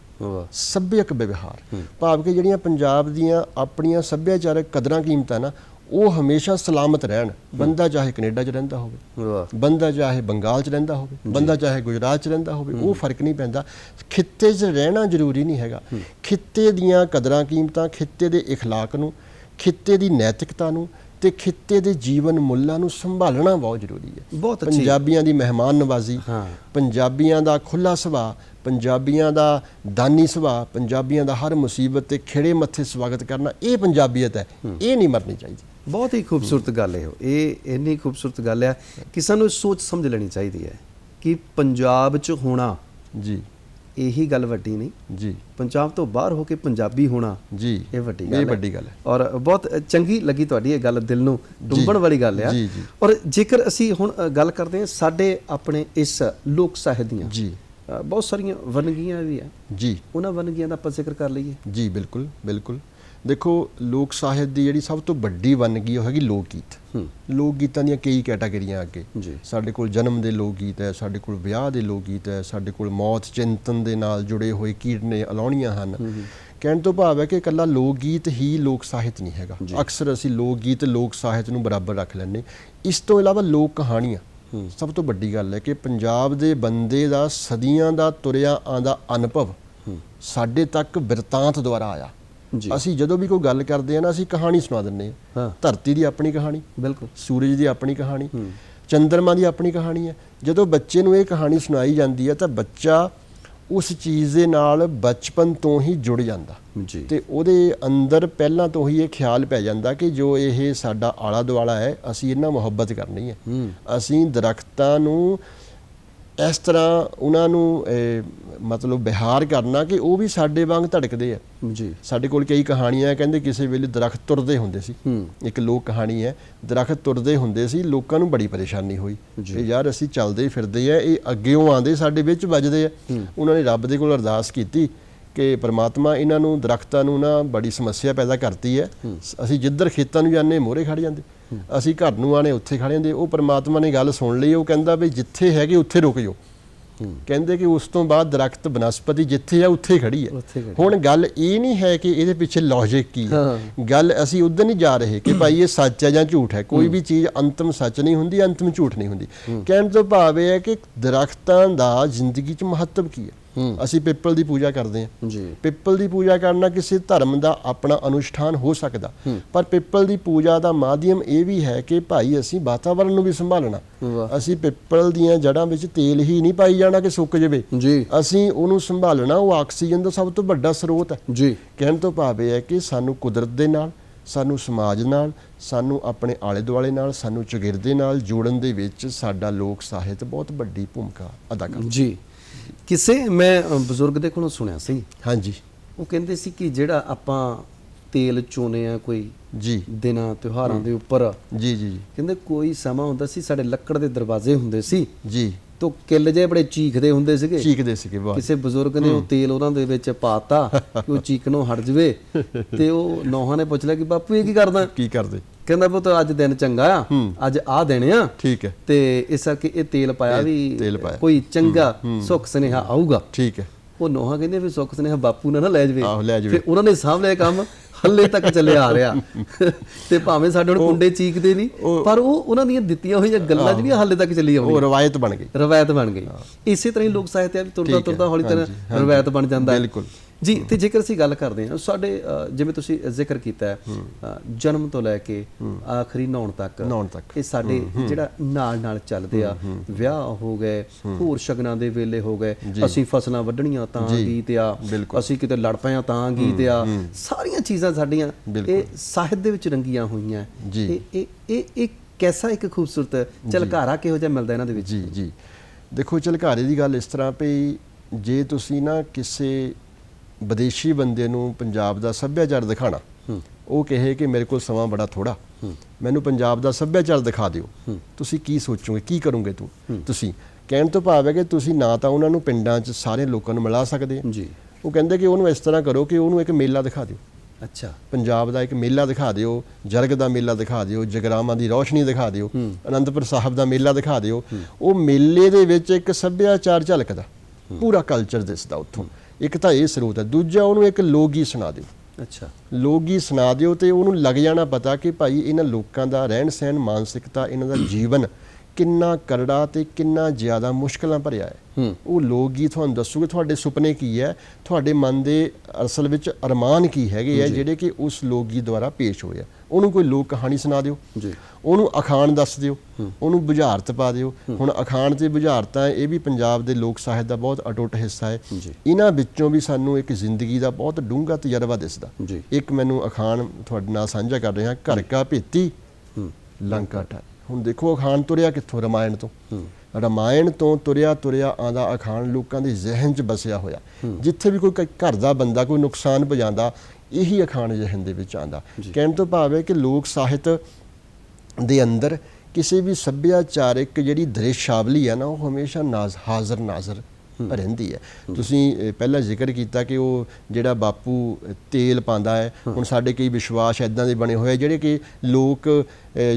ਸੱਭਿਅਕ ਵਿਵਹਾਰ, ਭਾਵ ਕਿ ਜਿਹੜੀਆਂ ਪੰਜਾਬ ਦੀਆਂ ਆਪਣੀਆਂ ਸੱਭਿਆਚਾਰਕ ਕਦਰਾਂ ਕੀਮਤਾਂ ਨਾ, ਉਹ ਹਮੇਸ਼ਾ ਸਲਾਮਤ ਰਹਿਣ। ਬੰਦਾ ਚਾਹੇ ਕੈਨੇਡਾ 'ਚ ਰਹਿੰਦਾ ਹੋਵੇ, ਬੰਦਾ ਚਾਹੇ ਬੰਗਾਲ 'ਚ ਰਹਿੰਦਾ ਹੋਵੇ, ਬੰਦਾ ਚਾਹੇ ਗੁਜਰਾਤ 'ਚ ਰਹਿੰਦਾ ਹੋਵੇ, ਉਹ ਫਰਕ ਨਹੀਂ ਪੈਂਦਾ। ਖਿੱਤੇ 'ਚ ਰਹਿਣਾ ਜ਼ਰੂਰੀ ਨਹੀਂ ਹੈਗਾ। ਖਿੱਤੇ ਦੀਆਂ ਕਦਰਾਂ ਕੀਮਤਾਂ, ਖਿੱਤੇ ਦੇ ਇਖਲਾਕ ਨੂੰ, ਖਿੱਤੇ ਦੀ ਨੈਤਿਕਤਾ ਨੂੰ ਤੇ ਖਿੱਤੇ ਦੇ ਜੀਵਨ ਮੁੱਲਾਂ ਨੂੰ ਸੰਭਾਲਣਾ ਬਹੁਤ ਜ਼ਰੂਰੀ ਹੈ। ਬਹੁਤ ਅੱਛੀ ਪੰਜਾਬੀਆਂ ਦੀ ਮਹਿਮਾਨ ਨਵਾਜ਼ੀ, ਪੰਜਾਬੀਆਂ ਦਾ ਖੁੱਲ੍ਹਾ ਸੁਭਾਅ, ਪੰਜਾਬੀਆਂ ਦਾ ਦਾਨੀ ਸੁਭਾਅ, ਪੰਜਾਬੀਆਂ ਦਾ ਹਰ ਮੁਸੀਬਤ ਤੇ ਖਿੜੇ ਮੱਥੇ ਸਵਾਗਤ ਕਰਨਾ, ਇਹ ਪੰਜਾਬੀਅਤ ਹੈ। ਇਹ ਨਹੀਂ ਮਰਨੀ ਚਾਹੀਦੀ। ਬਹੁਤ ਹੀ ਖੂਬਸੂਰਤ ਗੱਲ ਹੈ। ਇਹ ਇੰਨੀ ਖੂਬਸੂਰਤ ਗੱਲ ਹੈ ਕਿ ਸਾਨੂੰ ਸੋਚ ਸਮਝ ਲੈਣੀ ਚਾਹੀਦੀ ਹੈ ਕਿ ਪੰਜਾਬ 'ਚ ਹੋਣਾ ਜੀ, ਇਹੀ ਗੱਲ ਵੱਡੀ ਨਹੀਂ ਜੀ। ਪੰਜਾਬ ਤੋਂ ਬਾਹਰ ਹੋ ਕੇ ਪੰਜਾਬੀ ਹੋਣਾ ਜੀ, ਇਹ ਵੱਡੀ ਗੱਲ ਹੈ। ਔਰ ਬਹੁਤ ਚੰਗੀ ਲੱਗੀ ਤੁਹਾਡੀ ਇਹ ਗੱਲ, ਦਿਲ ਨੂੰ ਟੁੰਬਣ ਵਾਲੀ ਗੱਲ ਆ। ਔਰ ਜੇਕਰ ਅਸੀਂ ਹੁਣ ਗੱਲ ਕਰਦੇ ਹਾਂ ਸਾਡੇ ਆਪਣੇ ਇਸ ਲੋਕ ਸਾਹਿਤ ਦੀਆਂ ਜੀ, ਬਹੁਤ ਸਾਰੀਆਂ ਵੰਨਗੀਆਂ ਵੀ ਆ ਜੀ, ਉਹਨਾਂ ਵੰਨਗੀਆਂ ਦਾ ਆਪਾਂ ਜ਼ਿਕਰ ਕਰ ਲਈਏ ਜੀ। ਬਿਲਕੁਲ ਬਿਲਕੁਲ। ਦੇਖੋ, ਲੋਕ ਸਾਹਿਤ ਦੀ ਜਿਹੜੀ ਸਭ ਤੋਂ ਵੱਡੀ ਵੰਨਗੀ ਉਹ ਹੈਗੀ ਲੋਕ ਗੀਤ। ਲੋਕ ਗੀਤਾਂ ਦੀਆਂ ਕਈ ਕੈਟਾਗਰੀਆਂ ਅੱਗੇ ਸਾਡੇ ਕੋਲ ਜਨਮ ਦੇ ਲੋਕ ਗੀਤ ਹੈ, ਸਾਡੇ ਕੋਲ ਵਿਆਹ ਦੇ ਲੋਕ ਗੀਤ ਹੈ, ਸਾਡੇ ਕੋਲ ਮੌਤ ਚਿੰਤਨ ਦੇ ਨਾਲ ਜੁੜੇ ਹੋਏ ਕੀਰਨੇ ਅਲਾਉਣੀਆਂ ਹਨ। ਕਹਿਣ ਤੋਂ ਭਾਵ ਹੈ ਕਿ ਇਕੱਲਾ ਲੋਕ ਗੀਤ ਹੀ ਲੋਕ ਸਾਹਿਤ ਨਹੀਂ ਹੈਗਾ। ਅਕਸਰ ਅਸੀਂ ਲੋਕ ਗੀਤ ਲੋਕ ਸਾਹਿਤ ਨੂੰ ਬਰਾਬਰ ਰੱਖ ਲੈਂਦੇ। ਇਸ ਤੋਂ ਇਲਾਵਾ ਲੋਕ ਕਹਾਣੀਆਂ ਸਭ ਤੋਂ ਵੱਡੀ ਗੱਲ ਹੈ ਕਿ ਪੰਜਾਬ ਦੇ ਬੰਦੇ ਦਾ ਸਦੀਆਂ ਦਾ ਤੁਰਿਆ ਆਉਂਦਾ ਅਨੁਭਵ ਸਾਡੇ ਤੱਕ ਬਿਰਤਾਂਤ ਦੁਆਰਾ ਆਇਆ। ਅਸੀਂ ਜਦੋਂ ਵੀ ਕੋਈ ਗੱਲ ਕਰਦੇ ਹਾਂ ਨਾ, ਅਸੀਂ ਕਹਾਣੀ ਸੁਣਾ ਦਿੰਦੇ ਹਾਂ। ਧਰਤੀ ਦੀ ਆਪਣੀ ਕਹਾਣੀ, ਬਿਲਕੁਲ, ਸੂਰਜ ਦੀ ਆਪਣੀ ਕਹਾਣੀ, ਚੰਦਰਮਾ ਦੀ ਆਪਣੀ ਕਹਾਣੀ ਹੈ। ਜਦੋਂ ਬੱਚੇ ਨੂੰ ਇਹ ਕਹਾਣੀ ਸੁਣਾਈ ਜਾਂਦੀ ਹੈ ਤਾਂ ਬੱਚਾ ਉਸ ਚੀਜ਼ ਦੇ ਨਾਲ ਬਚਪਨ ਤੋਂ ਹੀ ਜੁੜ ਜਾਂਦਾ ਤੇ ਉਹਦੇ ਅੰਦਰ ਪਹਿਲਾਂ ਤੋਂ ਹੀ ਇਹ ਖਿਆਲ ਪੈ ਜਾਂਦਾ ਕਿ ਜੋ ਇਹ ਸਾਡਾ ਆਲਾ ਦੁਆਲਾ ਹੈ, ਅਸੀਂ ਇਹਨਾਂ ਮੁਹੱਬਤ ਕਰਨੀ ਹੈ। ਅਸੀਂ ਦਰਖਤਾਂ ਨੂੰ ਇਸ ਤਰ੍ਹਾਂ ਉਹਨਾਂ ਨੂੰ ਮਤਲਬ ਬਿਹਾਰ ਕਰਨਾ ਕਿ ਉਹ ਵੀ ਸਾਡੇ ਵਾਂਗ ਧੜਕਦੇ ਆ ਜੀ। ਸਾਡੇ ਕੋਲ ਕਈ ਕਹਾਣੀਆਂ, ਕਹਿੰਦੇ ਕਿਸੇ ਵੇਲੇ ਦਰਖਤ ਤੁਰਦੇ ਹੁੰਦੇ ਸੀ। ਇੱਕ ਲੋਕ ਕਹਾਣੀ ਹੈ, ਦਰਖਤ ਤੁਰਦੇ ਹੁੰਦੇ ਸੀ, ਲੋਕਾਂ ਨੂੰ ਬੜੀ ਪਰੇਸ਼ਾਨੀ ਹੋਈ ਕਿ ਯਾਰ ਅਸੀਂ ਚੱਲਦੇ ਫਿਰਦੇ ਆ, ਇਹ ਅੱਗਿਓਂ ਆਉਂਦੇ ਸਾਡੇ ਵਿੱਚ ਵੱਜਦੇ ਆ। ਉਹਨਾਂ ਨੇ ਰੱਬ ਦੇ ਕੋਲ ਅਰਦਾਸ ਕੀਤੀ ਕਿ ਪਰਮਾਤਮਾ ਇਹਨਾਂ ਨੂੰ ਦਰਖਤਾਂ ਨੂੰ ਨਾ ਬੜੀ ਸਮੱਸਿਆ ਪੈਦਾ ਕਰਤੀ ਹੈ। ਅਸੀਂ ਜਿੱਧਰ ਖੇਤਾਂ ਨੂੰ ਜਾਂਦੇ ਮੋਹਰੇ ਖੜ ਜਾਂਦੇ, ਅਸੀਂ ਘਰ ਨੂੰ ਆਣੇ ਉੱਥੇ ਖੜ ਜਾਂਦੇ। ਉਹ ਪਰਮਾਤਮਾ ਨੇ ਗੱਲ ਸੁਣ ਲਈ। ਉਹ ਕਹਿੰਦਾ ਵੀ ਜਿੱਥੇ ਹੈਗੇ ਉੱਥੇ ਰੁਕ ਜਾਓ। ਕਹਿੰਦੇ ਕਿ ਉਸ ਤੋਂ ਬਾਅਦ ਦਰਖਤ ਬਨਸਪਤੀ ਜਿੱਥੇ ਆ ਉੱਥੇ ਖੜੀ ਹੈ। ਹੁਣ ਗੱਲ ਇਹ ਨਹੀਂ ਹੈ ਕਿ ਇਹਦੇ ਪਿੱਛੇ ਲੌਜਿਕ ਕੀ ਹੈ। ਗੱਲ ਅਸੀਂ ਉੱਧਰ ਨਹੀਂ ਜਾ ਰਹੇ ਕਿ ਭਾਈ ਇਹ ਸੱਚ ਹੈ ਜਾਂ ਝੂਠ ਹੈ। ਕੋਈ ਵੀ ਚੀਜ਼ ਅੰਤਮ ਸੱਚ ਨਹੀਂ ਹੁੰਦੀ, ਅੰਤਮ ਝੂਠ ਨਹੀਂ ਹੁੰਦੀ। ਕਹਿਣ ਤੋਂ ਭਾਵ ਇਹ ਹੈ ਕਿ ਦਰਖਤਾਂ ਦਾ ਜ਼ਿੰਦਗੀ 'ਚ ਮਹੱਤਵ ਕੀ ਹੈ। ਅਸੀਂ ਪਿੱਪਲ ਦੀ ਪੂਜਾ ਕਰਦੇ ਹਾਂ ਜੀ। ਪਿੱਪਲ ਦੀ ਪੂਜਾ ਕਰਨਾ ਕਿਸੇ ਧਰਮ ਦਾ ਆਪਣਾ ਅਨੁਸ਼ਠਾਨ ਹੋ ਸਕਦਾ, ਪਰ ਪਿੱਪਲ ਦੀ ਪੂਜਾ ਦਾ ਮਾਧਿਅਮ ਇਹ ਵੀ ਹੈ ਕਿ ਭਾਈ ਅਸੀਂ ਵਾਤਾਵਰਨ ਨੂੰ ਵੀ ਸੰਭਾਲਣਾ। ਅਸੀਂ ਪਿੱਪਲ ਦੀਆਂ ਜੜ੍ਹਾਂ ਵਿੱਚ ਤੇਲ ਹੀ ਨਹੀਂ ਪਾਈ ਜਾਣਾ ਕਿ ਸੁੱਕ ਜਾਵੇ ਜੀ, ਅਸੀਂ ਉਹਨੂੰ ਸੰਭਾਲਣਾ। ਉਹ ਆਕਸੀਜਨ ਦਾ ਸਭ ਤੋਂ ਵੱਡਾ ਸਰੋਤ ਹੈ ਜੀ। ਕਹਿਣ ਤੋਂ ਭਾਵ ਇਹ ਹੈ ਕਿ ਸਾਨੂੰ ਕੁਦਰਤ ਦੇ ਨਾਲ, ਸਾਨੂੰ ਸਮਾਜ ਨਾਲ, ਸਾਨੂੰ ਆਪਣੇ ਆਲੇ ਦੁਆਲੇ ਨਾਲ, ਸਾਨੂੰ ਚੌਗਿਰਦੇ ਨਾਲ ਜੋੜਨ ਦੇ ਵਿੱਚ ਸਾਡਾ ਲੋਕ ਸਾਹਿਤ ਬਹੁਤ ਵੱਡੀ ਭੂਮਿਕਾ ਅਦਾ ਕਰਦਾ ਜੀ। ਕਿਸੇ ਮੈਂ ਬਜ਼ੁਰਗ ਦੇ ਕੋਲੋਂ ਸੁਣਿਆ ਸੀ, ਹਾਂਜੀ, ਉਹ ਕਹਿੰਦੇ ਸੀ ਕਿ ਜਿਹੜਾ ਆਪਾਂ ਤੇਲ ਚੋਨੇ ਆ ਕੋਈ ਜੀ ਦਿਨਾਂ ਤਿਉਹਾਰਾਂ ਦੇ ਉੱਪਰ ਜੀ ਜੀ, ਕਹਿੰਦੇ ਕੋਈ ਸਮਾਂ ਹੁੰਦਾ ਸੀ ਸਾਡੇ ਲੱਕੜ ਦੇ ਦਰਵਾਜ਼ੇ ਹੁੰਦੇ ਸੀ ਜੀ, ਤੋ ਕਿੱਲ ਜੇ ਬੜੇ ਚੀਖਦੇ ਹੁੰਦੇ ਸੀਗੇ ਵਾਹ। ਕਿਸੇ ਬਜ਼ੁਰਗ ਨੇ ਉਹ ਤੇਲ ਉਹਨਾਂ ਦੇ ਵਿੱਚ ਪਾਤਾ ਕਿ ਉਹ ਚੀਕਣੋਂ ਹਟ ਜਵੇ ਤੇ ਉਹ ਨੌਹਾਂ ਨੇ ਪੁੱਛ ਲਿਆ ਕਿ ਬਾਪੂ ਇਹ ਕੀ ਕਰਦਾ? ਕੀ ਕਰਦੇ? ਕਹਿੰਦਾ ਪੁੱਤ ਅੱਜ ਦਿਨ ਚੰਗਾ ਆ, ਅੱਜ ਆਹ ਦਿਨ ਆ, ਠੀਕ ਹੈ, ਤੇ ਇਸ ਕਰਕੇ ਇਹ ਤੇਲ ਪਾਇਆ ਵੀ ਕੋਈ ਚੰਗਾ ਸੁੱਖ ਸੁਨੇਹਾ ਆਊਗਾ। ਠੀਕ ਹੈ। ਉਹ ਨੌਹਾਂ ਕਹਿੰਦੇ ਵੀ ਸੁੱਖ ਸੁਨੇਹਾ ਬਾਪੂ ਨਾ ਲੈ ਜਵੇ। ਲੈ ਜਾਵੇ। ਫਿਰ ਉਹਨਾਂ ਨੇ ਸਾਂਭ ਲਿਆ ਕੰਮ, ਹੱਲੇ ਤੱਕ ਚੱਲਿਆ ਆ ਰਿਹਾ ਤੇ ਭਾਵੇਂ ਸਾਡੇ ਹੁਣ ਕੁੰਡੇ ਚੀਕਦੇ ਨਹੀਂ, ਪਰ ਉਹ ਉਹਨਾਂ ਦੀਆਂ ਦਿੱਤੀਆਂ ਹੋਈਆਂ ਗੱਲਾਂ ਜਿਹੜੀਆਂ ਹੱਲੇ ਤੱਕ ਚੱਲੀ ਆਉਂਦੀਆਂ, ਉਹ ਰਵਾਇਤ ਬਣ ਗਈ। ਇਸੇ ਤਰ੍ਹਾਂ ਹੀ ਲੋਕ ਸਾਹਿਤ ਵੀ ਤੁਰਦਾ ਹੌਲੀ ਤਰ੍ਹਾਂ ਰਵਾਇਤ ਬਣ ਜਾਂਦਾ ਹੈ। ਬਿਲਕੁਲ ਜੀ। ਤੇ ਜੇਕਰ ਅਸੀਂ ਗੱਲ ਕਰਦੇ ਹਾਂ ਸਾਡੇ ਜਿਵੇਂ ਤੁਸੀਂ ਜ਼ਿਕਰ ਕੀਤਾ ਹੈ ਜਨਮ ਤੋਂ ਲੈ ਕੇ ਆਖਰੀ ਨਹਾਉਣ ਤੱਕ ਇਹ ਸਾਡੇ ਜਿਹੜਾ ਨਾਲ ਚੱਲਦੇ ਆ, ਵਿਆਹ ਹੋ ਗਏ, ਹੋਰ ਸ਼ਗਨਾਂ ਦੇ ਵੇਲੇ ਹੋ ਗਏ, ਅਸੀਂ ਫਸਲਾਂ ਵੱਢਣੀਆਂ ਤਾਂ ਗੀਤ ਆ, ਅਸੀਂ ਕਿਤੇ ਲੜ ਪਏ ਆ ਤਾਂ ਗੀਤ ਆ, ਸਾਰੀਆਂ ਚੀਜ਼ਾਂ ਸਾਡੀਆਂ ਇਹ ਸਾਹਿਤ ਦੇ ਵਿੱਚ ਰੰਗੀਆਂ ਹੋਈਆਂ। ਇਹ ਕੈਸਾ ਇੱਕ ਖੂਬਸੂਰਤ ਝਲਕਾਰਾ ਕਿਹੋ ਜਿਹਾ ਮਿਲਦਾ ਇਹਨਾਂ ਦੇ ਵਿੱਚ? ਜੀ ਦੇਖੋ, ਝਲਕਾਰੇ ਦੀ ਗੱਲ ਇਸ ਤਰ੍ਹਾਂ ਪਈ, ਜੇ ਤੁਸੀਂ ਨਾ ਕਿਸੇ ਵਿਦੇਸ਼ੀ ਬੰਦੇ ਨੂੰ ਪੰਜਾਬ ਦਾ ਸੱਭਿਆਚਾਰ ਦਿਖਾਣਾ, ਉਹ ਕਹੇ ਕਿ ਮੇਰੇ ਕੋਲ ਸਮਾਂ ਬੜਾ ਥੋੜਾ, ਮੈਨੂੰ ਪੰਜਾਬ ਦਾ ਸੱਭਿਆਚਾਰ ਦਿਖਾ ਦਿਓ, ਤੁਸੀਂ ਕੀ ਸੋਚੋਗੇ, ਕੀ ਕਰੋਗੇ? ਤੁਸੀਂ ਕਹਿਣ ਤੋਂ ਭਾਵ ਹੈ ਕਿ ਤੁਸੀਂ ਨਾ ਤਾਂ ਉਹਨਾਂ ਨੂੰ ਪਿੰਡਾਂ 'ਚ ਸਾਰੇ ਲੋਕਾਂ ਨੂੰ ਮਿਲਾ ਸਕਦੇ ਜੀ। ਉਹ ਕਹਿੰਦੇ ਕਿ ਉਹਨੂੰ ਇਸ ਤਰ੍ਹਾਂ ਕਰੋ ਕਿ ਉਹਨੂੰ ਇੱਕ ਮੇਲਾ ਦਿਖਾ ਦਿਓ। ਅੱਛਾ, ਪੰਜਾਬ ਦਾ ਇੱਕ ਮੇਲਾ ਦਿਖਾ ਦਿਓ, ਜਰਗ ਦਾ ਮੇਲਾ ਦਿਖਾ ਦਿਓ, ਜਗਰਾਵਾਂ ਦੀ ਰੌਸ਼ਨੀ ਦਿਖਾ ਦਿਓ, ਅਨੰਦਪੁਰ ਸਾਹਿਬ ਦਾ ਮੇਲਾ ਦਿਖਾ ਦਿਓ। ਉਹ ਮੇਲੇ ਦੇ ਵਿੱਚ ਇੱਕ ਸੱਭਿਆਚਾਰ ਝਲਕਦਾ, ਪੂਰਾ ਕਲਚਰ ਦਿਸਦਾ ਉੱਥੋਂ। ਇੱਕ ਤਾਂ ਇਹ ਸਰੋਤ ਹੈ। ਦੂਜਾ, ਉਹਨੂੰ ਇੱਕ ਲੋਕ ਗੀਤ ਸੁਣਾ ਦਿਓ। ਅੱਛਾ, ਲੋਕ ਗੀਤ ਸੁਣਾ ਦਿਓ ਤੇ ਉਹਨੂੰ ਲੱਗ ਜਾਣਾ ਪਤਾ ਕਿ ਭਾਈ ਇਹਨਾਂ ਲੋਕਾਂ ਦਾ ਰਹਿਣ ਸਹਿਣ, ਮਾਨਸਿਕਤਾ, ਇਹਨਾਂ ਦਾ ਜੀਵਨ ਕਿੰਨਾ ਕਰੜਾ ਤੇ ਕਿੰਨਾ ਜ਼ਿਆਦਾ ਮੁਸ਼ਕਲਾਂ ਭਰਿਆ ਹੈ। ਉਹ ਲੋਕ ਗੀਤ ਤੁਹਾਨੂੰ ਦੱਸੂਗੇ ਤੁਹਾਡੇ ਸੁਪਨੇ ਕੀ ਹੈ, ਤੁਹਾਡੇ ਮਨ ਦੇ ਅਸਲ ਵਿੱਚ ਅਰਮਾਨ ਕੀ ਹੈਗੇ ਆ ਜਿਹੜੇ ਕਿ ਉਸ ਲੋਕ ਗੀਤ ਦੁਆਰਾ ਪੇਸ਼ ਹੋਏ ਆ। ਉਹਨੂੰ ਕੋਈ ਲੋਕ ਕਹਾਣੀ ਸੁਣਾ ਦਿਓ, ਉਹਨੂੰ ਅਖਾਣ ਦੱਸ ਦਿਓ, ਉਹਨੂੰ ਬੁਝਾਰਤ ਪਾ ਦਿਓ। ਹੁਣ ਅਖਾਣ ਤੇ ਬੁਝਾਰਤਾਂ ਇਹ ਵੀ ਪੰਜਾਬ ਦੇ ਲੋਕ ਸਾਹਿਤ ਦਾ ਬਹੁਤ ਅਟੁੱਟ ਹਿੱਸਾ ਹੈ। ਇਹਨਾਂ ਵਿੱਚੋਂ ਵੀ ਸਾਨੂੰ ਇੱਕ ਜ਼ਿੰਦਗੀ ਦਾ ਬਹੁਤ ਡੂੰਘਾ ਤਜਰਬਾ ਦਿਸਦਾ। ਇੱਕ ਮੈਨੂੰ ਅਖਾਣ ਤੁਹਾਡੇ ਨਾਲ ਸਾਂਝਾ ਕਰ ਰਿਹਾ, ਘਰ ਕਾ ਭੇਤੀ ਲੰਕਾ ਟਾਰੀ। ਹੁਣ ਦੇਖੋ, ਅਖਾਣ ਤੁਰਿਆ ਕਿੱਥੋਂ? ਰਮਾਇਣ ਤੋਂ ਤੁਰਿਆ ਆਉਂਦਾ ਅਖਾਣ ਲੋਕਾਂ ਦੇ ਜ਼ਿਹਨ 'ਚ ਬਸਿਆ ਹੋਇਆ। ਜਿੱਥੇ ਵੀ ਕੋਈ ਘਰ ਦਾ ਬੰਦਾ ਕੋਈ ਨੁਕਸਾਨ ਪਹੁੰਚਾਉਂਦਾ, ਇਹੀ ਅਖਾਣ ਜ਼ਿਹਨ ਦੇ ਵਿੱਚ ਆਉਂਦਾ। ਕਹਿਣ ਤੋਂ ਭਾਵ ਹੈ ਕਿ ਲੋਕ ਸਾਹਿਤ ਦੇ ਅੰਦਰ ਕਿਸੇ ਵੀ ਸੱਭਿਆਚਾਰਕ ਜਿਹੜੀ ਦ੍ਰਿਸ਼ਾਵਲੀ ਹੈ ਨਾ, ਉਹ ਹਮੇਸ਼ਾ ਹਾਜ਼ਰ ਨਾਜ਼ਰ ਰਹਿੰਦੀ ਹੈ। ਤੁਸੀਂ ਪਹਿਲਾਂ ਜ਼ਿਕਰ ਕੀਤਾ ਕਿ ਉਹ ਜਿਹੜਾ ਬਾਪੂ ਤੇਲ ਪਾਉਂਦਾ ਹੈ, ਹੁਣ ਸਾਡੇ ਕਈ ਵਿਸ਼ਵਾਸ ਇੱਦਾਂ ਦੇ ਬਣੇ ਹੋਏ ਜਿਹੜੇ ਕਿ ਲੋਕ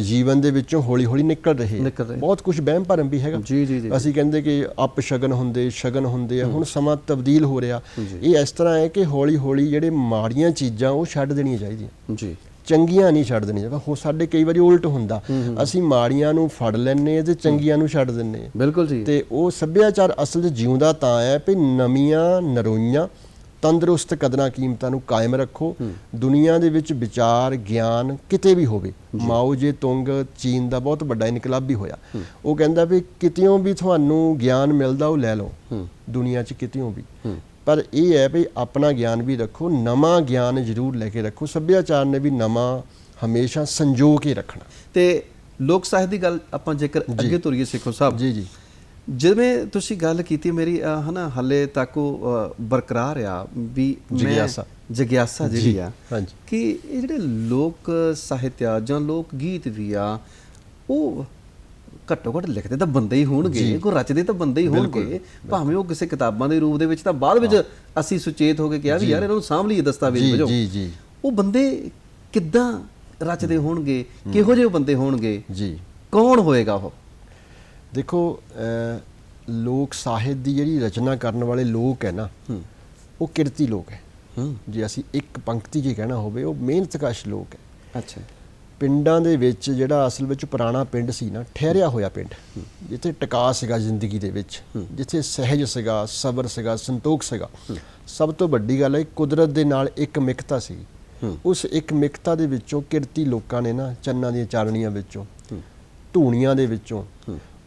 ਜੀਵਨ ਦੇ ਵਿੱਚੋਂ ਹੌਲੀ ਹੌਲੀ ਨਿਕਲ ਰਹੇ। ਬਹੁਤ ਕੁਝ ਵਹਿਮ ਭਰਮ ਵੀ ਹੈਗਾ। ਅਸੀਂ ਕਹਿੰਦੇ ਕਿ ਸ਼ਗਨ ਹੁੰਦੇ ਆ, ਹੁਣ ਸਮਾਂ ਤਬਦੀਲ ਹੋ ਰਿਹਾ। ਇਹ ਇਸ ਤਰ੍ਹਾਂ ਹੈ ਕਿ ਹੌਲੀ ਹੌਲੀ ਜਿਹੜੇ ਮਾੜੀਆਂ ਚੀਜ਼ਾਂ ਉਹ ਛੱਡ ਦੇਣੀਆਂ ਚਾਹੀਦੀਆਂ, ਚੰਗੀਆਂ ਨਹੀਂ ਛੱਡ ਦੇਣੀਆਂ। ਹੋ ਸਾਡੇ ਕਈ ਵਾਰੀ ਉਲਟ ਹੁੰਦਾ, ਅਸੀਂ ਮਾੜੀਆਂ ਨੂੰ ਫੜ ਲੈਂਦੇ ਤੇ ਚੰਗੀਆਂ ਨੂੰ ਛੱਡ ਦਿੰਦੇ ਹਾਂ। ਬਿਲਕੁਲ ਜੀ। ਤੇ ਉਹ ਸੱਭਿਆਚਾਰ ਅਸਲ 'ਚ ਜਿਉਂਦਾ ਤਾਂ ਹੈ ਵੀ ਨਵੀਆਂ ਨਰੋਈਆਂ ਤੰਦਰੁਸਤ ਕਦਰਾਂ ਕੀਮਤਾਂ ਨੂੰ ਕਾਇਮ ਰੱਖੋ। ਦੁਨੀਆ ਦੇ ਵਿੱਚ ਵਿਚਾਰ ਗਿਆਨ ਕਿਤੇ ਵੀ ਹੋਵੇ, ਮਾਓ ਜੇ ਤੁੰਗ ਚੀਨ ਦਾ ਬਹੁਤ ਵੱਡਾ ਇਨਕਲਾਬੀ ਹੋਇਆ, ਉਹ ਕਹਿੰਦਾ ਵੀ ਕਿਤਿਓਂ ਵੀ ਤੁਹਾਨੂੰ ਗਿਆਨ ਮਿਲਦਾ ਉਹ ਲੈ ਲਓ, ਦੁਨੀਆ 'ਚ ਕਿਤਿਓਂ ਵੀ। ਪਰ ਇਹ ਹੈ ਵੀ ਆਪਣਾ ਗਿਆਨ ਵੀ ਰੱਖੋ, ਨਵਾਂ ਗਿਆਨ ਜ਼ਰੂਰ ਲੈ ਕੇ ਰੱਖੋ। ਸੱਭਿਆਚਾਰ ਨੇ ਵੀ ਨਵਾਂ ਹਮੇਸ਼ਾ ਸੰਜੋ ਕੇ ਰੱਖਣਾ। ਤੇ ਲੋਕ ਸਾਹਿਤ ਦੀ ਗੱਲ ਆਪਾਂ ਜੇਕਰ ਅੱਗੇ ਤੁਰੀਏ ਸੇਖੋਂ ਸਾਹਿਬ, ਜੀ ਜਿਵੇਂ ਤੁਸੀਂ ਗੱਲ ਕੀਤੀ ਮੇਰੀ ਹਨਾ, ਹਾਲੇ ਤੱਕ ਉਹ ਬਰਕਰਾਰ ਆ ਵੀ ਜਗਿਆਸਾ ਜਿਹੜੀ ਆ ਕਿ ਇਹ ਜਿਹੜੇ ਲੋਕ ਸਾਹਿਤ ਆ ਜਾਂ ਲੋਕ ਗੀਤ ਵੀ ਆ, ਉਹ ਘੱਟੋ ਘੱਟ ਲਿਖਦੇ ਤਾਂ ਬੰਦੇ ਹੀ ਹੋਣਗੇ, ਕੋਈ ਰਚਦੇ ਤਾਂ ਬੰਦੇ ਹੀ ਹੋਣਗੇ, ਭਾਵੇਂ ਉਹ ਕਿਸੇ ਕਿਤਾਬਾਂ ਦੇ ਰੂਪ ਦੇ ਵਿੱਚ। ਤਾਂ ਬਾਅਦ ਵਿੱਚ ਅਸੀਂ ਸੁਚੇਤ ਹੋ ਕੇ ਕਿਹਾ ਵੀ ਯਾਰ ਇਹਨਾਂ ਨੂੰ ਸਾਂਭ ਲਈਏ ਦਸਤਾਵੇਜ਼ ਵਜੋਂ। ਉਹ ਬੰਦੇ ਕਿੱਦਾਂ ਰਚਦੇ ਹੋਣਗੇ, ਕਿਹੋ ਜਿਹੇ ਬੰਦੇ ਹੋਣਗੇ, ਕੌਣ ਹੋਏਗਾ ਉਹ? ਦੇਖੋ, ਲੋਕ ਸਾਹਿਤ ਦੀ ਜਿਹੜੀ ਰਚਨਾ ਕਰਨ ਵਾਲੇ ਲੋਕ ਹੈ ਨਾ, ਉਹ ਕਿਰਤੀ ਲੋਕ ਹੈ। ਜੇ ਅਸੀਂ ਇੱਕ ਪੰਕਤੀ 'ਚ ਕਹਿਣਾ ਹੋਵੇ, ਉਹ ਮਿਹਨਤਕਸ਼ ਲੋਕ ਹੈ। ਅੱਛਾ, ਪਿੰਡਾਂ ਦੇ ਵਿੱਚ ਜਿਹੜਾ ਅਸਲ ਵਿੱਚ ਪੁਰਾਣਾ ਪਿੰਡ ਸੀ ਨਾ, ਠਹਿਰਿਆ ਹੋਇਆ ਪਿੰਡ, ਜਿੱਥੇ ਟਿਕਾ ਸੀਗਾ ਜ਼ਿੰਦਗੀ ਦੇ ਵਿੱਚ, ਜਿੱਥੇ ਸਹਿਜ ਸੀਗਾ, ਸਬਰ ਸੀਗਾ, ਸੰਤੋਖ ਸੀਗਾ। ਸਭ ਤੋਂ ਵੱਡੀ ਗੱਲ ਹੈ ਕੁਦਰਤ ਦੇ ਨਾਲ ਇੱਕ ਮਿਕਤਾ ਸੀ। ਉਸ ਇੱਕ ਮਿਕਤਾ ਦੇ ਵਿੱਚੋਂ ਕਿਰਤੀ ਲੋਕਾਂ ਨੇ ਨਾ, ਚੰਨਾਂ ਦੀਆਂ ਚਾਰਣੀਆਂ ਵਿੱਚੋਂ, ਧੂਣੀਆਂ ਦੇ ਵਿੱਚੋਂ,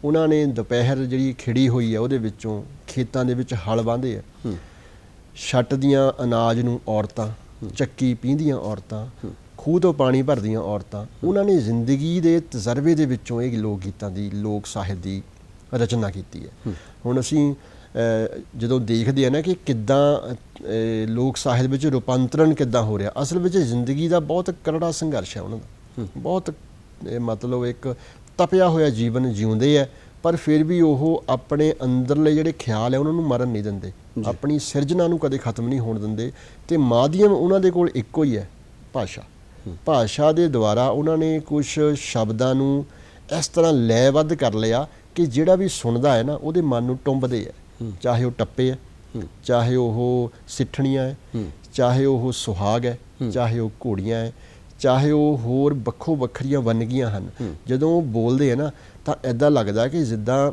ਉਹਨਾਂ ਨੇ ਦੁਪਹਿਰ ਜਿਹੜੀ ਖਿੜੀ ਹੋਈ ਹੈ ਉਹਦੇ ਵਿੱਚੋਂ ਖੇਤਾਂ ਦੇ ਵਿੱਚ ਹਲ ਵਾਹੁੰਦੇ ਆ, ਛੱਟ ਦੀਆਂ ਅਨਾਜ ਨੂੰ ਔਰਤਾਂ, ਚੱਕੀ ਪੀਂਦੀਆਂ ਔਰਤਾਂ, ਖੂਹ ਤੋਂ ਪਾਣੀ ਭਰਦੀਆਂ ਔਰਤਾਂ, ਉਹਨਾਂ ਨੇ ਜ਼ਿੰਦਗੀ ਦੇ ਤਜਰਬੇ ਦੇ ਵਿੱਚੋਂ ਇਹ ਲੋਕ ਗੀਤਾਂ ਦੀ, ਲੋਕ ਸਾਹਿਤ ਦੀ ਰਚਨਾ ਕੀਤੀ ਹੈ। ਹੁਣ ਅਸੀਂ ਜਦੋਂ ਦੇਖਦੇ ਆ ਨਾ ਕਿ ਕਿੱਦਾਂ ਲੋਕ ਸਾਹਿਤ ਵਿੱਚ ਰੂਪਾਂਤਰਨ ਕਿੱਦਾਂ ਹੋ ਰਿਹਾ, ਅਸਲ ਵਿੱਚ ਜ਼ਿੰਦਗੀ ਦਾ ਬਹੁਤ ਕਰੜਾ ਸੰਘਰਸ਼ ਹੈ ਉਹਨਾਂ ਦਾ, ਬਹੁਤ ਮਤਲਬ ਇੱਕ ਤਪਿਆ ਹੋਇਆ ਜੀਵਨ ਜਿਉਂਦੇ ਹੈ, ਪਰ ਫਿਰ ਵੀ ਉਹ ਆਪਣੇ ਅੰਦਰਲੇ ਜਿਹੜੇ ਖਿਆਲ ਹੈ ਉਹਨਾਂ ਨੂੰ ਮਰਨ ਨਹੀਂ ਦਿੰਦੇ, ਆਪਣੀ ਸਿਰਜਣਾ ਨੂੰ ਕਦੇ ਖਤਮ ਨਹੀਂ ਹੋਣ ਦਿੰਦੇ। ਤੇ ਮਾਧਿਅਮ ਉਹਨਾਂ ਦੇ ਕੋਲ ਇੱਕੋ ਹੀ ਹੈ, ਭਾਸ਼ਾ। ਭਾਸ਼ਾ ਦੇ ਦੁਆਰਾ ਉਹਨਾਂ ਨੇ ਕੁਝ ਸ਼ਬਦਾਂ ਨੂੰ ਇਸ ਤਰ੍ਹਾਂ ਲੈਅਬੱਧ ਕਰ ਲਿਆ ਕਿ ਜਿਹੜਾ ਵੀ ਸੁਣਦਾ ਹੈ ਨਾ ਉਹਦੇ ਮਨ ਨੂੰ ਟੁੰਬਦੇ ਹੈ, ਚਾਹੇ ਉਹ ਟੱਪੇ ਹੈ, ਚਾਹੇ ਉਹ ਸਿੱਠਣੀਆਂ ਹੈ, ਚਾਹੇ ਉਹ ਸੁਹਾਗ ਹੈ, ਚਾਹੇ ਉਹ ਘੋੜੀਆਂ ਹੈ, ਚਾਹੇ ਉਹ ਹੋਰ ਵੱਖੋ ਵੱਖਰੀਆਂ ਵੰਨਗੀਆਂ ਹਨ। ਜਦੋਂ ਉਹ ਬੋਲਦੇ ਆ ਨਾ ਤਾਂ ਇੱਦਾਂ ਲੱਗਦਾ ਕਿ ਜਿੱਦਾਂ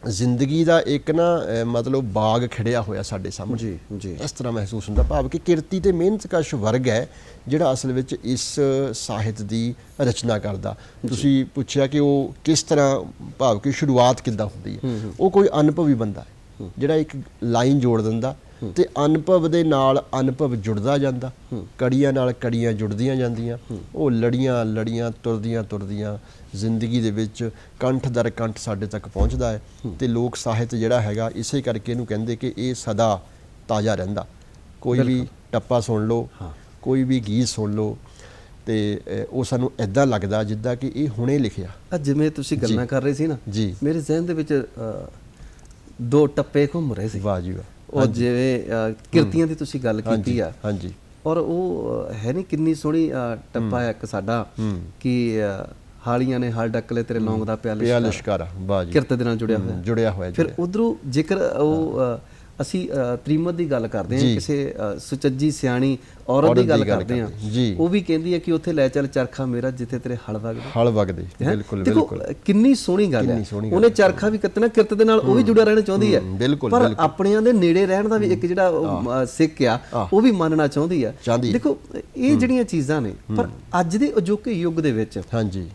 ਜ਼ਿੰਦਗੀ ਦਾ ਇੱਕ ਨਾ ਮਤਲਬ ਬਾਗ ਖਿੜਿਆ ਹੋਇਆ ਸਾਡੇ ਸਾਹਮਣੇ। ਜੀ ਜੀ, ਇਸ ਤਰ੍ਹਾਂ ਮਹਿਸੂਸ ਹੁੰਦਾ, ਭਾਵ ਕਿ ਕਿਰਤੀ ਤੇ ਮਿਹਨਤਕਸ਼ ਵਰਗ ਹੈ ਜਿਹੜਾ ਅਸਲ ਵਿੱਚ ਇਸ ਸਾਹਿਤ ਦੀ ਰਚਨਾ ਕਰਦਾ। ਤੁਸੀਂ ਪੁੱਛਿਆ ਕਿ ਉਹ ਕਿਸ ਤਰ੍ਹਾਂ, ਭਾਵ ਕਿ ਸ਼ੁਰੂਆਤ ਕਿੱਦਾਂ ਹੁੰਦੀ ਹੈ। ਉਹ ਕੋਈ ਅਨੁਭਵੀ ਬੰਦਾ ਹੈ ਜਿਹੜਾ ਇੱਕ ਲਾਈਨ ਜੋੜ ਦਿੰਦਾ ਤੇ ਅਨੁਭਵ ਦੇ ਨਾਲ ਅਨੁਭਵ ਜੁੜਦਾ ਜਾਂਦਾ, ਕੜੀਆਂ ਨਾਲ ਕੜੀਆਂ ਜੁੜਦੀਆਂ ਜਾਂਦੀਆਂ, ਉਹ ਲੜੀਆਂ ਲੜੀਆਂ ਤੁਰਦੀਆਂ ਤੁਰਦੀਆਂ ਜ਼ਿੰਦਗੀ ਦੇ ਵਿੱਚ ਕੰਠ ਦਰ ਕੰਠ ਸਾਡੇ ਤੱਕ ਪਹੁੰਚਦਾ ਹੈ। ਤੇ ਲੋਕ ਸਾਹਿਤ ਜਿਹੜਾ ਹੈਗਾ ਇਸੇ ਕਰਕੇ ਇਹਨੂੰ ਕਹਿੰਦੇ ਕਿ ਇਹ ਸਦਾ ਤਾਜ਼ਾ ਰਹਿੰਦਾ। ਕੋਈ ਵੀ ਟੱਪਾ ਸੁਣ ਲਓ, ਕੋਈ ਵੀ ਗੀਤ ਸੁਣ ਲਓ ਤੇ ਉਹ ਸਾਨੂੰ ਇੱਦਾਂ ਲੱਗਦਾ ਜਿੱਦਾਂ ਕਿ ਇਹ ਹੁਣੇ ਲਿਖਿਆ। ਜਿਵੇਂ ਤੁਸੀਂ ਗੱਲਾਂ ਕਰ ਰਹੇ ਸੀ ਨਾ ਜੀ, ਮੇਰੇ ਜ਼ਿਹਨ ਦੇ ਵਿੱਚ ਦੋ ਟੱਪੇ ਘੁੰਮ ਰਹੇ ਸੀ। ਵਾਹ ਜੀ ਵਾਹ। ਉਹ ਜਿਵੇਂ ਕਿਰਤੀਆਂ ਦੀ ਤੁਸੀਂ ਗੱਲ ਕੀਤੀ ਆ, ਹਾਂਜੀ, ਔਰ ਉਹ ਹੈ ਨਹੀਂ ਕਿੰਨੀ ਸੋਹਣੀ ਟੱਪਾ ਇੱਕ ਸਾਡਾ ਕਿ ਹਾਲੀਆਂ ਨੇ ਹਲ ਡੱਕ ਲੈ ਤੇਰੇ ਲੌਂਗ ਦਾ ਪਿਆ ਲਿਸ਼ਕਾਰਾ। ਵਾਹ ਜੀ, ਕਿਰਤ ਦੇ ਨਾਲ ਜੁੜਿਆ ਹੋਇਆ। ਫਿਰ ਉਧਰੋਂ ਜ਼ਿਕਰ ਉਹ ਅਸੀਂ ਤ੍ਰੀਮਤ ਦੀ ਗੱਲ ਕਰਦੇ ਹਾਂ, ਕਿਸੇ ਸੁਚੱਜੀ ਸਿਆਣੀ ਔਰਤ ਦੀ ਗੱਲ ਕਰਦੇ ਹਾਂ, ਉਹ ਵੀ ਕਹਿੰਦੀ ਹੈ ਕਿ ਉੱਥੇ ਲੈ ਚੱਲ ਚਰਖਾ ਮੇਰਾ ਜਿੱਥੇ ਤੇਰੇ ਹਲ ਵਗਦੇ। ਬਿਲਕੁਲ ਬਿਲਕੁਲ, ਕਿੰਨੀ ਸੋਹਣੀ ਗੱਲ ਹੈ। ਉਹਨੇ ਚਰਖਾ ਵੀ ਕੱਤਣਾ, ਕਿਰਤ ਦੇ ਨਾਲ ਉਹ ਵੀ ਜੁੜਿਆ ਰਹਿਣਾ ਚਾਹੁੰਦੀ ਹੈ, ਪਰ ਆਪਣਿਆਂ ਦੇ ਨੇੜੇ ਰਹਿਣ ਦਾ ਵੀ ਇੱਕ ਜਿਹੜਾ ਸਿੱਖ ਆ ਉਹ ਵੀ ਮੰਨਣਾ ਚਾਹੁੰਦੀ ਆ। ਦੇਖੋ ਇਹ ਜਿਹੜੀਆਂ ਚੀਜ਼ਾਂ ਨੇ, ਪਰ ਅੱਜ ਦੇ ਅਜੋਕੇ ਯੁੱਗ ਦੇ ਵਿੱਚ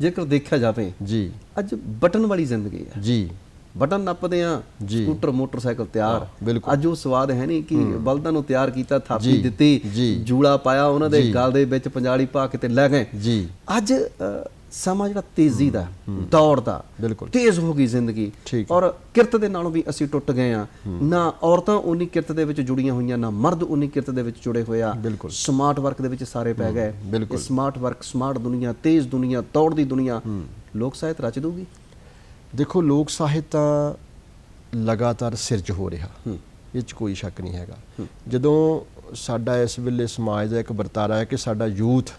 ਜੇਕਰ ਦੇਖਿਆ ਜਾਵੇ ਜੀ, ਅੱਜ ਬਟਨ ਵਾਲੀ ਜ਼ਿੰਦਗੀ ਹੈ ਜੀ। ਬਟਨ ਨੱਪਦੇ ਆ, ਸਕੂਟਰ ਮੋਟਰਸਾਈਕਲ ਤਿਆਰ। ਅੱਜ ਉਹ ਸਵਾਦ ਹੈ ਨਹੀਂ ਕਿ ਬਲਦਾਂ ਨੂੰ ਤਿਆਰ ਕੀਤਾ, ਥਾਪੀ ਦਿੱਤੀ, ਜੂੜਾ ਪਾਇਆ ਉਹਨਾਂ ਦੇ ਗਲ ਦੇ ਵਿੱਚ, ਪੰਜਾਲੀ ਪਾ ਕੇ ਤੇ ਲੈ ਗਏ ਜੀ। ਅੱਜ ਸਮਾਂ ਜਿਹੜਾ ਤੇਜ਼ੀ ਦਾ, ਦੌੜ ਦਾ, ਤੇਜ਼ ਹੋ ਗਈ ਜ਼ਿੰਦਗੀ, ਔਰ ਕਿਰਤ ਦੇ ਨਾਲੋਂ ਵੀ ਅਸੀਂ ਟੁੱਟ ਗਏ ਆ। ਨਾ ਔਰਤਾਂ ਉਨੀ ਕਿਰਤ ਦੇ ਵਿੱਚ ਜੁੜੀਆਂ ਹੋਈਆਂ, ਨਾ ਮਰਦ ਉਨੀ ਕਿਰਤ ਦੇ ਵਿੱਚ ਜੁੜੇ ਹੋਏ ਆ। ਸਮਾਰਟ ਵਰਕ ਦੇ ਵਿੱਚ ਸਾਰੇ ਪੈ ਗਏ। ਸਮਾਰਟ ਵਰਕ, ਸਮਾਰਟ ਦੁਨੀਆ, ਤੇਜ਼ ਦੁਨੀਆ, ਦੌੜਦੀ ਦੁਨੀਆ ਲੋਕ ਸਾਹਿਤ ਰਚ ਦੂਗੀ। ਦੇਖੋ, ਲੋਕ ਸਾਹਿਤ ਤਾਂ ਲਗਾਤਾਰ ਸਿਰਜ ਹੋ ਰਿਹਾ, ਇਹ 'ਚ ਕੋਈ ਸ਼ੱਕ ਨਹੀਂ ਹੈਗਾ। ਜਦੋਂ ਸਾਡਾ ਇਸ ਵੇਲੇ ਸਮਾਜ ਦਾ ਇੱਕ ਵਰਤਾਰਾ ਹੈ ਕਿ ਸਾਡਾ ਯੂਥ,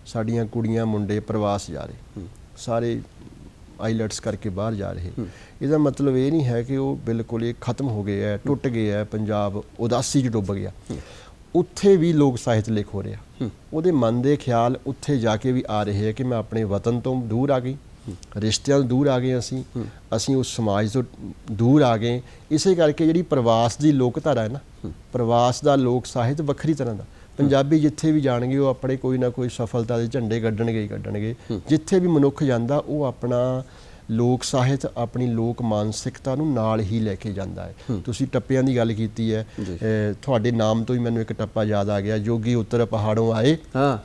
ਸਾਡੀਆਂ ਕੁੜੀਆਂ ਮੁੰਡੇ ਪ੍ਰਵਾਸ ਜਾ ਰਹੇ, ਸਾਰੇ ਆਈਲੈਟਸ ਕਰਕੇ ਬਾਹਰ ਜਾ ਰਹੇ, ਇਹਦਾ ਮਤਲਬ ਇਹ ਨਹੀਂ ਹੈ ਕਿ ਉਹ ਬਿਲਕੁਲ ਇਹ ਖਤਮ ਹੋ ਗਏ ਹੈ, ਟੁੱਟ ਗਏ ਹੈ, ਪੰਜਾਬ ਉਦਾਸੀ 'ਚ ਡੁੱਬ ਗਿਆ। ਉੱਥੇ ਵੀ ਲੋਕ ਸਾਹਿਤ ਲਿਖ ਹੋ ਰਿਹਾ। ਉਹਦੇ ਮਨ ਦੇ ਖਿਆਲ ਉੱਥੇ ਜਾ ਕੇ ਵੀ ਆ ਰਹੇ ਹੈ ਕਿ ਮੈਂ ਆਪਣੇ ਵਤਨ ਤੋਂ ਦੂਰ ਆ ਗਈ, ਰਿਸ਼ਤਿਆਂ ਤੋਂ ਦੂਰ ਆ ਗਏ, ਅਸੀਂ ਉਸ ਸਮਾਜ ਤੋਂ ਦੂਰ ਆ ਗਏ। ਇਸੇ ਕਰਕੇ ਜਿਹੜੀ ਪ੍ਰਵਾਸ ਦੀ ਲੋਕ ਧਾਰਾ ਹੈ ਨਾ, ਪ੍ਰਵਾਸ ਦਾ ਲੋਕ ਸਾਹਿਤ ਵੱਖਰੀ ਤਰ੍ਹਾਂ ਦਾ। ਪੰਜਾਬੀ ਜਿੱਥੇ ਵੀ ਜਾਣਗੇ ਉਹ ਆਪਣੇ ਕੋਈ ਨਾ ਕੋਈ ਸਫਲਤਾ ਦੇ ਝੰਡੇ ਕੱਢਣਗੇ ਹੀ ਕੱਢਣਗੇ। ਜਿੱਥੇ ਵੀ ਮਨੁੱਖ ਜਾਂਦਾ ਉਹ ਆਪਣਾ ਲੋਕ ਸਾਹਿਤ, ਆਪਣੀ ਲੋਕ ਮਾਨਸਿਕਤਾ ਨੂੰ ਨਾਲ ਹੀ ਲੈ ਕੇ ਜਾਂਦਾ ਹੈ। ਤੁਸੀਂ ਟੱਪਿਆਂ ਦੀ ਗੱਲ ਕੀਤੀ ਹੈ, ਤੁਹਾਡੇ ਨਾਮ ਤੋਂ ਹੀ ਮੈਨੂੰ ਇੱਕ ਟੱਪਾ ਯਾਦ ਆ ਗਿਆ, ਜੋਗੀ ਉੱਤਰ ਪਹਾੜੋਂ ਆਏ,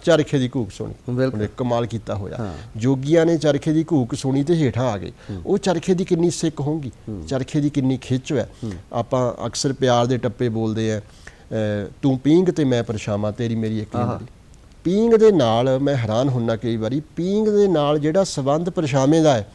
ਚਰਖੇ ਦੀ ਘੂਕ ਸੁਣੀ। ਉਹਨੇ ਕਮਾਲ ਕੀਤਾ ਹੋਇਆ। ਜੋਗੀਆਂ ਨੇ ਚਰਖੇ ਦੀ ਘੂਕ ਸੁਣੀ ਤੇ ਹੇਠਾਂ ਆ ਗਏ। ਉਹ ਚਰਖੇ ਦੀ ਕਿੰਨੀ ਸਿੱਕ ਹੋਊਗੀ, ਚਰਖੇ ਦੀ ਕਿੰਨੀ ਖਿੱਚ ਹੈ। ਆਪਾਂ ਅਕਸਰ ਪਿਆਰ ਦੇ ਟੱਪੇ ਬੋਲਦੇ ਆ, ਤੂੰ ਪੀਂਘ ਤੇ ਮੈਂ ਪਰਛਾਵਾਂ, ਤੇਰੀ ਮੇਰੀ ਇੱਕ ਜ਼ਿੰਦਗੀ। ਪੀਂਘ ਦੇ ਨਾਲ ਮੈਂ ਹੈਰਾਨ ਹੁੰਨਾ ਕਈ ਵਾਰੀ, ਪੀਂਘ ਦੇ ਨਾਲ ਜਿਹੜਾ ਸੰਬੰਧ ਪਰਛਾਵੇਂ ਦਾ ਹੈ,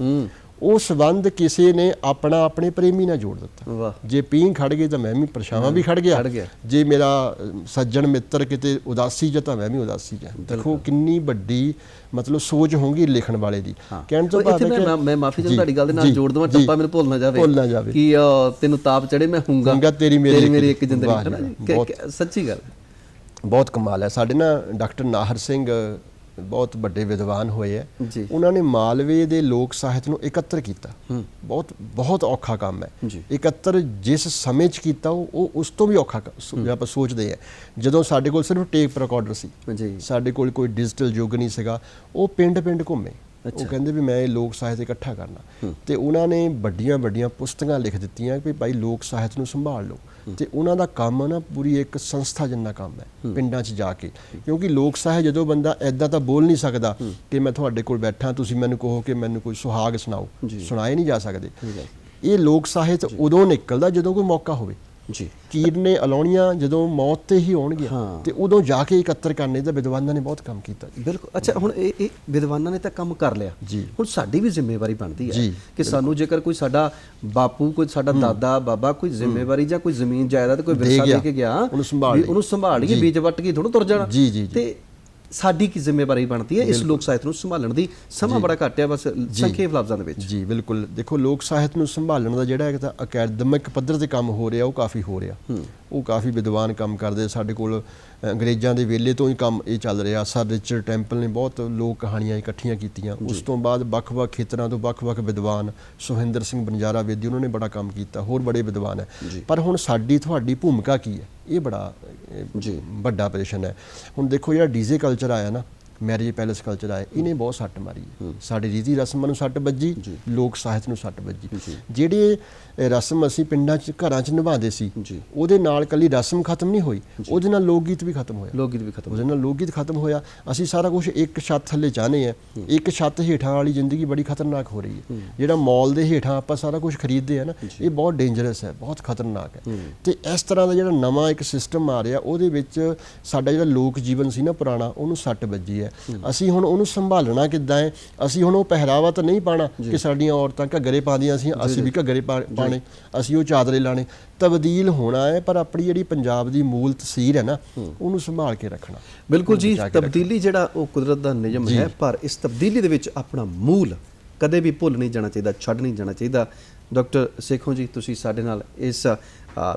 ਉਹ ਸੰਬੰਧ ਕਿਸੇ ਨੇ ਆਪਣਾ ਆਪਣੇ ਪ੍ਰੇਮੀ ਨਾਲ ਜੋੜ ਦਿੱਤਾ। ਜੇ ਪੀਂਘ ਖੜ ਗਈ ਤਾਂ ਮੈਂ ਵੀ ਪਰਛਾਵਾਂ ਵੀ ਖੜ ਗਿਆ, ਜੇ ਮੇਰਾ ਸੱਜਣ ਮਿੱਤਰ ਕਿਤੇ ਉਦਾਸੀ ਜਾਂ ਤਾਂ ਮੈਂ ਵੀ ਉਦਾਸੀ ਜਾਂ। ਦੇਖੋ ਕਿੰਨੀ ਵੱਡੀ ਮਤਲਬ ਸੋਚ ਹੋਊਗੀ ਲਿਖਣ ਵਾਲੇ ਦੀ। ਕਹਿਣ ਤੋਂ ਬਾਅਦ ਮੈਂ ਮਾਫੀ ਚਾਹੁੰਦਾ ਤੁਹਾਡੀ ਗੱਲ ਦੇ ਨਾਲ ਜੋੜ ਦਵਾਂ, ਟੱਪਾ ਮੈਨੂੰ ਭੁੱਲ ਨਾ ਜਾਵੇ ਕਿ ਤੈਨੂੰ ਤਾਪ ਚੜੇ ਮੈਂ ਹੂੰਗਾ, ਤੇਰੀ ਮੇਰੀ ਇੱਕ ਜ਼ਿੰਦਗੀ। ਸੱਚੀ ਗੱਲ, ਬਹੁਤ ਕਮਾਲ ਹੈ। ਸਾਡੇ ਨਾ ਡਾਕਟਰ ਨਾਹਰ ਸਿੰਘ ਬਹੁਤ ਵੱਡੇ ਵਿਦਵਾਨ ਹੋਏ ਹੈ, ਉਹਨਾਂ ਨੇ ਮਾਲਵੇ ਦੇ ਲੋਕ ਸਾਹਿਤ ਨੂੰ ਇਕੱਤਰ ਕੀਤਾ। ਬਹੁਤ ਔਖਾ ਕੰਮ ਹੈ ਇਕੱਤਰ। ਜਿਸ ਸਮੇਂ 'ਚ ਕੀਤਾ ਉਹ ਉਸ ਤੋਂ ਵੀ ਔਖਾ ਆਪਾਂ ਸੋਚਦੇ ਹਾਂ। ਜਦੋਂ ਸਾਡੇ ਕੋਲ ਸਿਰਫ ਟੇਪ ਰਿਕਾਰਡਰ ਸੀ, ਸਾਡੇ ਕੋਲ ਕੋਈ ਡਿਜੀਟਲ ਯੁੱਗ ਨਹੀਂ ਸੀਗਾ, ਉਹ ਪਿੰਡ ਘੁੰਮੇ। ਉਹ ਕਹਿੰਦੇ ਵੀ ਮੈਂ ਇਹ ਲੋਕ ਸਾਹਿਤ ਇਕੱਠਾ ਕਰਨਾ, ਤੇ ਉਹਨਾਂ ਨੇ ਵੱਡੀਆਂ ਪੁਸਤਕਾਂ ਲਿਖ ਦਿੱਤੀਆਂ ਕਿ ਭਾਈ ਲੋਕ ਸਾਹਿਤ ਨੂੰ ਸੰਭਾਲ ਲਓ। ਤੇ ਉਹਨਾਂ ਦਾ ਕੰਮ ਨਾ ਪੂਰੀ ਇੱਕ ਸੰਸਥਾ ਜਿੰਨਾ ਕੰਮ ਹੈ ਪਿੰਡਾਂ 'ਚ ਜਾ ਕੇ, ਕਿਉਂਕਿ ਲੋਕ ਸਾਹਿਤ ਜਦੋਂ ਬੰਦਾ ਐਦਾਂ ਤਾਂ ਬੋਲ ਨਹੀਂ ਸਕਦਾ ਕਿ ਮੈਂ ਤੁਹਾਡੇ ਕੋਲ ਬੈਠਾ, ਤੁਸੀਂ ਮੈਨੂੰ ਕਹੋ ਕਿ ਮੈਨੂੰ ਕੋਈ ਸੁਹਾਗ ਸੁਣਾਓ, ਸੁਣਾਏ ਨਹੀਂ ਜਾ ਸਕਦੇ। ਇਹ ਲੋਕ ਸਾਹਿਤ ਉਦੋਂ ਨਿਕਲਦਾ ਜਦੋਂ ਕੋਈ ਮੌਕਾ ਹੋਵੇ। ਜੀ ਕੀਰ ਨੇ ਅਲਾਉਣੀਆਂ ਜਦੋਂ ਮੌਤ ਤੇ ਹੀ ਹੋਣਗੀਆਂ ਤੇ ਉਦੋਂ ਜਾ ਕੇ ਇਕੱਤਰ ਕਰਨੇ ਤਾਂ ਵਿਦਵਾਨਾਂ ਨੇ ਬਹੁਤ ਕੰਮ ਕੀਤਾ ਜੀ। ਬਿਲਕੁਲ। ਅੱਛਾ, ਹੁਣ ਇਹ ਵਿਦਵਾਨਾਂ ਨੇ ਤਾਂ ਕੰਮ ਕਰ ਲਿਆ ਜੀ, ਹੁਣ ਸਾਡੀ ਵੀ ਜ਼ਿੰਮੇਵਾਰੀ ਬਣਦੀ ਹੈ ਜੀ, ਕਿ ਸਾਨੂੰ ਜੇਕਰ ਕੋਈ ਸਾਡਾ ਬਾਪੂ, ਕੋਈ ਸਾਡਾ ਦਾਦਾ ਬਾਬਾ ਕੋਈ ਜ਼ਿੰਮੇਵਾਰੀ ਜਾਂ ਕੋਈ ਜ਼ਮੀਨ ਜਾਇਦਾਦ ਕੋਈ ਵਿਰਸਾ ਦੇ ਕੇ ਗਿਆ, ਉਹਨੂੰ ਸੰਭਾਲੀਏ, ਬੀਜ ਵੱਟ ਕੇ ਥੋੜਾ ਤੁਰ ਜਾਣਾ। ਜੀ ਜੀ ਤੇ ਸਾਡੀ ਕੀ ਜ਼ਿੰਮੇਵਾਰੀ ਬਣਦੀ ਹੈ ਇਸ ਲੋਕ ਸਾਹਿਤ ਨੂੰ ਸੰਭਾਲਣ ਦੀ? ਸਮਾਂ ਬੜਾ ਘੱਟ ਹੈ, ਬਸ ਸੰਖੇਪ ਲਫ਼ਜ਼ਾਂ ਦੇ ਵਿੱਚ। ਜੀ ਬਿਲਕੁਲ। ਦੇਖੋ, ਲੋਕ ਸਾਹਿਤ ਨੂੰ ਸੰਭਾਲਣ ਦਾ ਜਿਹੜਾ ਇੱਕ ਤਾਂ ਅਕੈਡਮਿਕ ਪੱਧਰ ਤੇ ਕੰਮ ਹੋ ਰਿਹਾ, ਉਹ ਕਾਫੀ ਹੋ ਰਿਹਾ, ਉਹ ਕਾਫੀ ਵਿਦਵਾਨ ਕੰਮ ਕਰਦੇ। ਸਾਡੇ ਕੋਲ ਅੰਗਰੇਜ਼ਾਂ ਦੇ ਵੇਲੇ ਤੋਂ ਹੀ ਕੰਮ ਇਹ ਚੱਲ ਰਿਹਾ। ਸਰ ਰਿਚਰਡ ਟੈਂਪਲ ਨੇ ਬਹੁਤ ਲੋਕ ਕਹਾਣੀਆਂ ਇਕੱਠੀਆਂ ਕੀਤੀਆਂ। ਉਸ ਤੋਂ ਬਾਅਦ ਵੱਖ-ਵੱਖ ਖੇਤਰਾਂ ਤੋਂ ਵੱਖ-ਵੱਖ ਵਿਦਵਾਨ, ਸੁਹਿੰਦਰ ਸਿੰਘ ਬਨਜਾਰਾ ਵੇਦੀ, ਉਹਨਾਂ ਨੇ ਬੜਾ ਕੰਮ ਕੀਤਾ, ਹੋਰ ਬੜੇ ਵਿਦਵਾਨ ਹੈ। ਪਰ ਹੁਣ ਸਾਡੀ ਤੁਹਾਡੀ ਭੂਮਿਕਾ ਕੀ ਹੈ, ਇਹ ਬੜਾ ਵੱਡਾ ਪ੍ਰਸ਼ਨ ਹੈ। ਹੁਣ ਦੇਖੋ, ਜਿਹੜਾ ਡੀਜੇ ਕਲਚਰ ਆਇਆ ਨਾ, ਮੈਰਿਜ ਪੈਲੇਸ ਕਲਚਰ ਆਇਆ, ਇਹਨੇ ਬਹੁਤ ਸੱਟ ਮਾਰੀ ਹੈ। ਸਾਡੇ ਰੀਤੀ ਰਸਮਾਂ ਨੂੰ ਸੱਟ ਵੱਜੀ, ਲੋਕ ਸਾਹਿਤ ਨੂੰ ਸੱਟ ਵੱਜੀ। ਜਿਹੜੇ ਰਸਮ ਅਸੀਂ ਪਿੰਡਾਂ 'ਚ ਘਰਾਂ 'ਚ ਨਿਭਾਉਂਦੇ ਸੀ, ਉਹਦੇ ਨਾਲ ਕੱਲੀ ਰਸਮ ਖਤਮ ਨਹੀਂ ਹੋਈ, ਉਹਦੇ ਨਾਲ ਲੋਕ ਗੀਤ ਵੀ ਖਤਮ ਹੋਇਆ। ਉਹਦੇ ਨਾਲ ਲੋਕ ਗੀਤ ਖਤਮ ਹੋਇਆ। ਅਸੀਂ ਸਾਰਾ ਕੁਝ ਇੱਕ ਛੱਤ ਥੱਲੇ ਚਾਹੁੰਦੇ ਹਾਂ। ਇੱਕ ਛੱਤ ਹੇਠਾਂ ਵਾਲੀ ਜ਼ਿੰਦਗੀ ਬੜੀ ਖਤਰਨਾਕ ਹੋ ਰਹੀ ਹੈ। ਜਿਹੜਾ ਮਾਲ ਦੇ ਹੇਠਾਂ ਆਪਾਂ ਸਾਰਾ ਕੁਝ ਖਰੀਦਦੇ ਆ ਨਾ, ਇਹ ਬਹੁਤ ਡੇਂਜਰਸ ਹੈ, ਬਹੁਤ ਖਤਰਨਾਕ ਹੈ। ਤੇ ਇਸ ਤਰ੍ਹਾਂ ਦਾ ਜਿਹੜਾ ਨਵਾਂ ਇੱਕ ਸਿਸਟਮ ਆ ਰਿਹਾ, ਉਹਦੇ ਵਿੱਚ ਸਾਡਾ ਜਿਹੜਾ ਲੋਕ ਜੀਵਨ ਸੀ ਨਾ ਪੁਰਾਣਾ, ਉਹਨੂੰ ਸੱਟ ਵੱਜੀ ਹੈ। ਅਸੀਂ ਹੁਣ ਉਹਨੂੰ ਸੰਭਾਲਣਾ ਕਿੱਦਾਂ ਹੈ? ਅਸੀਂ ਹੁਣ ਉਹ ਪਹਿਰਾਵਾ ਤਾਂ ਨਹੀਂ ਪਾਣਾ ਕਿ ਸਾਡੀਆਂ ਔਰਤਾਂ ਘੱਗਰੇ ਪਾਉਂਦੀਆਂ ਸੀ, ਅਸੀਂ ਵੀ ਘੱਗਰੇ ਪਾਣੇ, ਅਸੀਂ ਉਹ ਚਾਦਰੇ ਲਾਣੇ। ਤਬਦੀਲ ਹੋਣਾ ਹੈ, ਪਰ ਆਪਣੀ ਜਿਹੜੀ ਪੰਜਾਬ ਦੀ ਮੂਲ ਤਸਵੀਰ ਹੈ ਨਾ, ਉਹਨੂੰ ਸੰਭਾਲ ਕੇ ਰੱਖਣਾ। ਬਿਲਕੁਲ ਜੀ, ਤਬਦੀਲੀ ਜਿਹੜਾ ਉਹ ਕੁਦਰਤ ਦਾ ਨਿਯਮ ਹੈ, ਪਰ ਇਸ ਤਬਦੀਲੀ ਦੇ ਵਿੱਚ ਆਪਣਾ ਮੂਲ ਕਦੇ ਵੀ ਭੁੱਲ ਨਹੀਂ ਜਾਣਾ ਚਾਹੀਦਾ, ਛੱਡ ਨਹੀਂ ਜਾਣਾ ਚਾਹੀਦਾ। ਡਾਕਟਰ ਸੇਖੋਂ ਜੀ, ਤੁਸੀਂ ਸਾਡੇ ਨਾਲ ਇਸ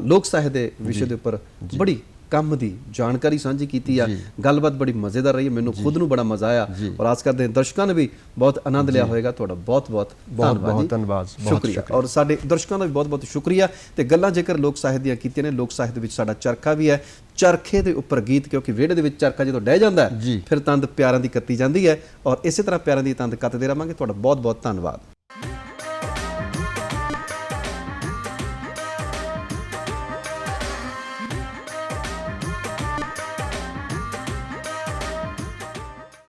ਲੋਕ ਸਾਹਿਤ ਦੇ ਵਿਸ਼ੇ ਦੇ ਉੱਪਰ ਬੜੀ ਕੰਮ ਦੀ ਜਾਣਕਾਰੀ ਸਾਂਝੀ ਕੀਤੀ ਆ। ਗੱਲਬਾਤ ਬੜੀ ਮਜ਼ੇਦਾਰ ਰਹੀ, ਮੈਨੂੰ ਖੁਦ ਨੂੰ ਬੜਾ ਮਜ਼ਾ ਆਇਆ, ਔਰ ਆਸ ਕਰਦੇ ਹਾਂ ਦਰਸ਼ਕਾਂ ਨੇ ਵੀ ਬਹੁਤ ਆਨੰਦ ਲਿਆ ਹੋਵੇਗਾ। ਤੁਹਾਡਾ ਬਹੁਤ ਧੰਨਵਾਦ, ਸ਼ੁਕਰੀਆ। ਔਰ ਸਾਡੇ ਦਰਸ਼ਕਾਂ ਦਾ ਵੀ ਬਹੁਤ ਸ਼ੁਕਰੀਆ। ਤੇ ਗੱਲਾਂ ਜੇਕਰ ਲੋਕ ਸਾਹਿਤ ਦੀਆਂ ਕੀਤੀਆਂ ਨੇ, ਲੋਕ ਸਾਹਿਤ ਵਿੱਚ ਸਾਡਾ ਚਰਖਾ ਵੀ ਹੈ, ਚਰਖੇ ਦੇ ਉੱਪਰ ਗੀਤ, ਕਿਉਂਕਿ ਵਿਹੜੇ ਦੇ ਵਿੱਚ ਚਰਖਾ ਜਦੋਂ ਡਹਿ ਜਾਂਦਾ ਹੈ, ਫਿਰ ਤੰਦ ਪਿਆਰਾਂ ਦੀ ਕੱਤੀ ਜਾਂਦੀ ਹੈ, ਔਰ ਇਸੇ ਤਰ੍ਹਾਂ ਪਿਆਰਾਂ ਦੀ ਤੰਦ ਕੱਤਦੇ ਰਹਾਂਗੇ। ਤੁਹਾਡਾ ਬਹੁਤ ਧੰਨਵਾਦ।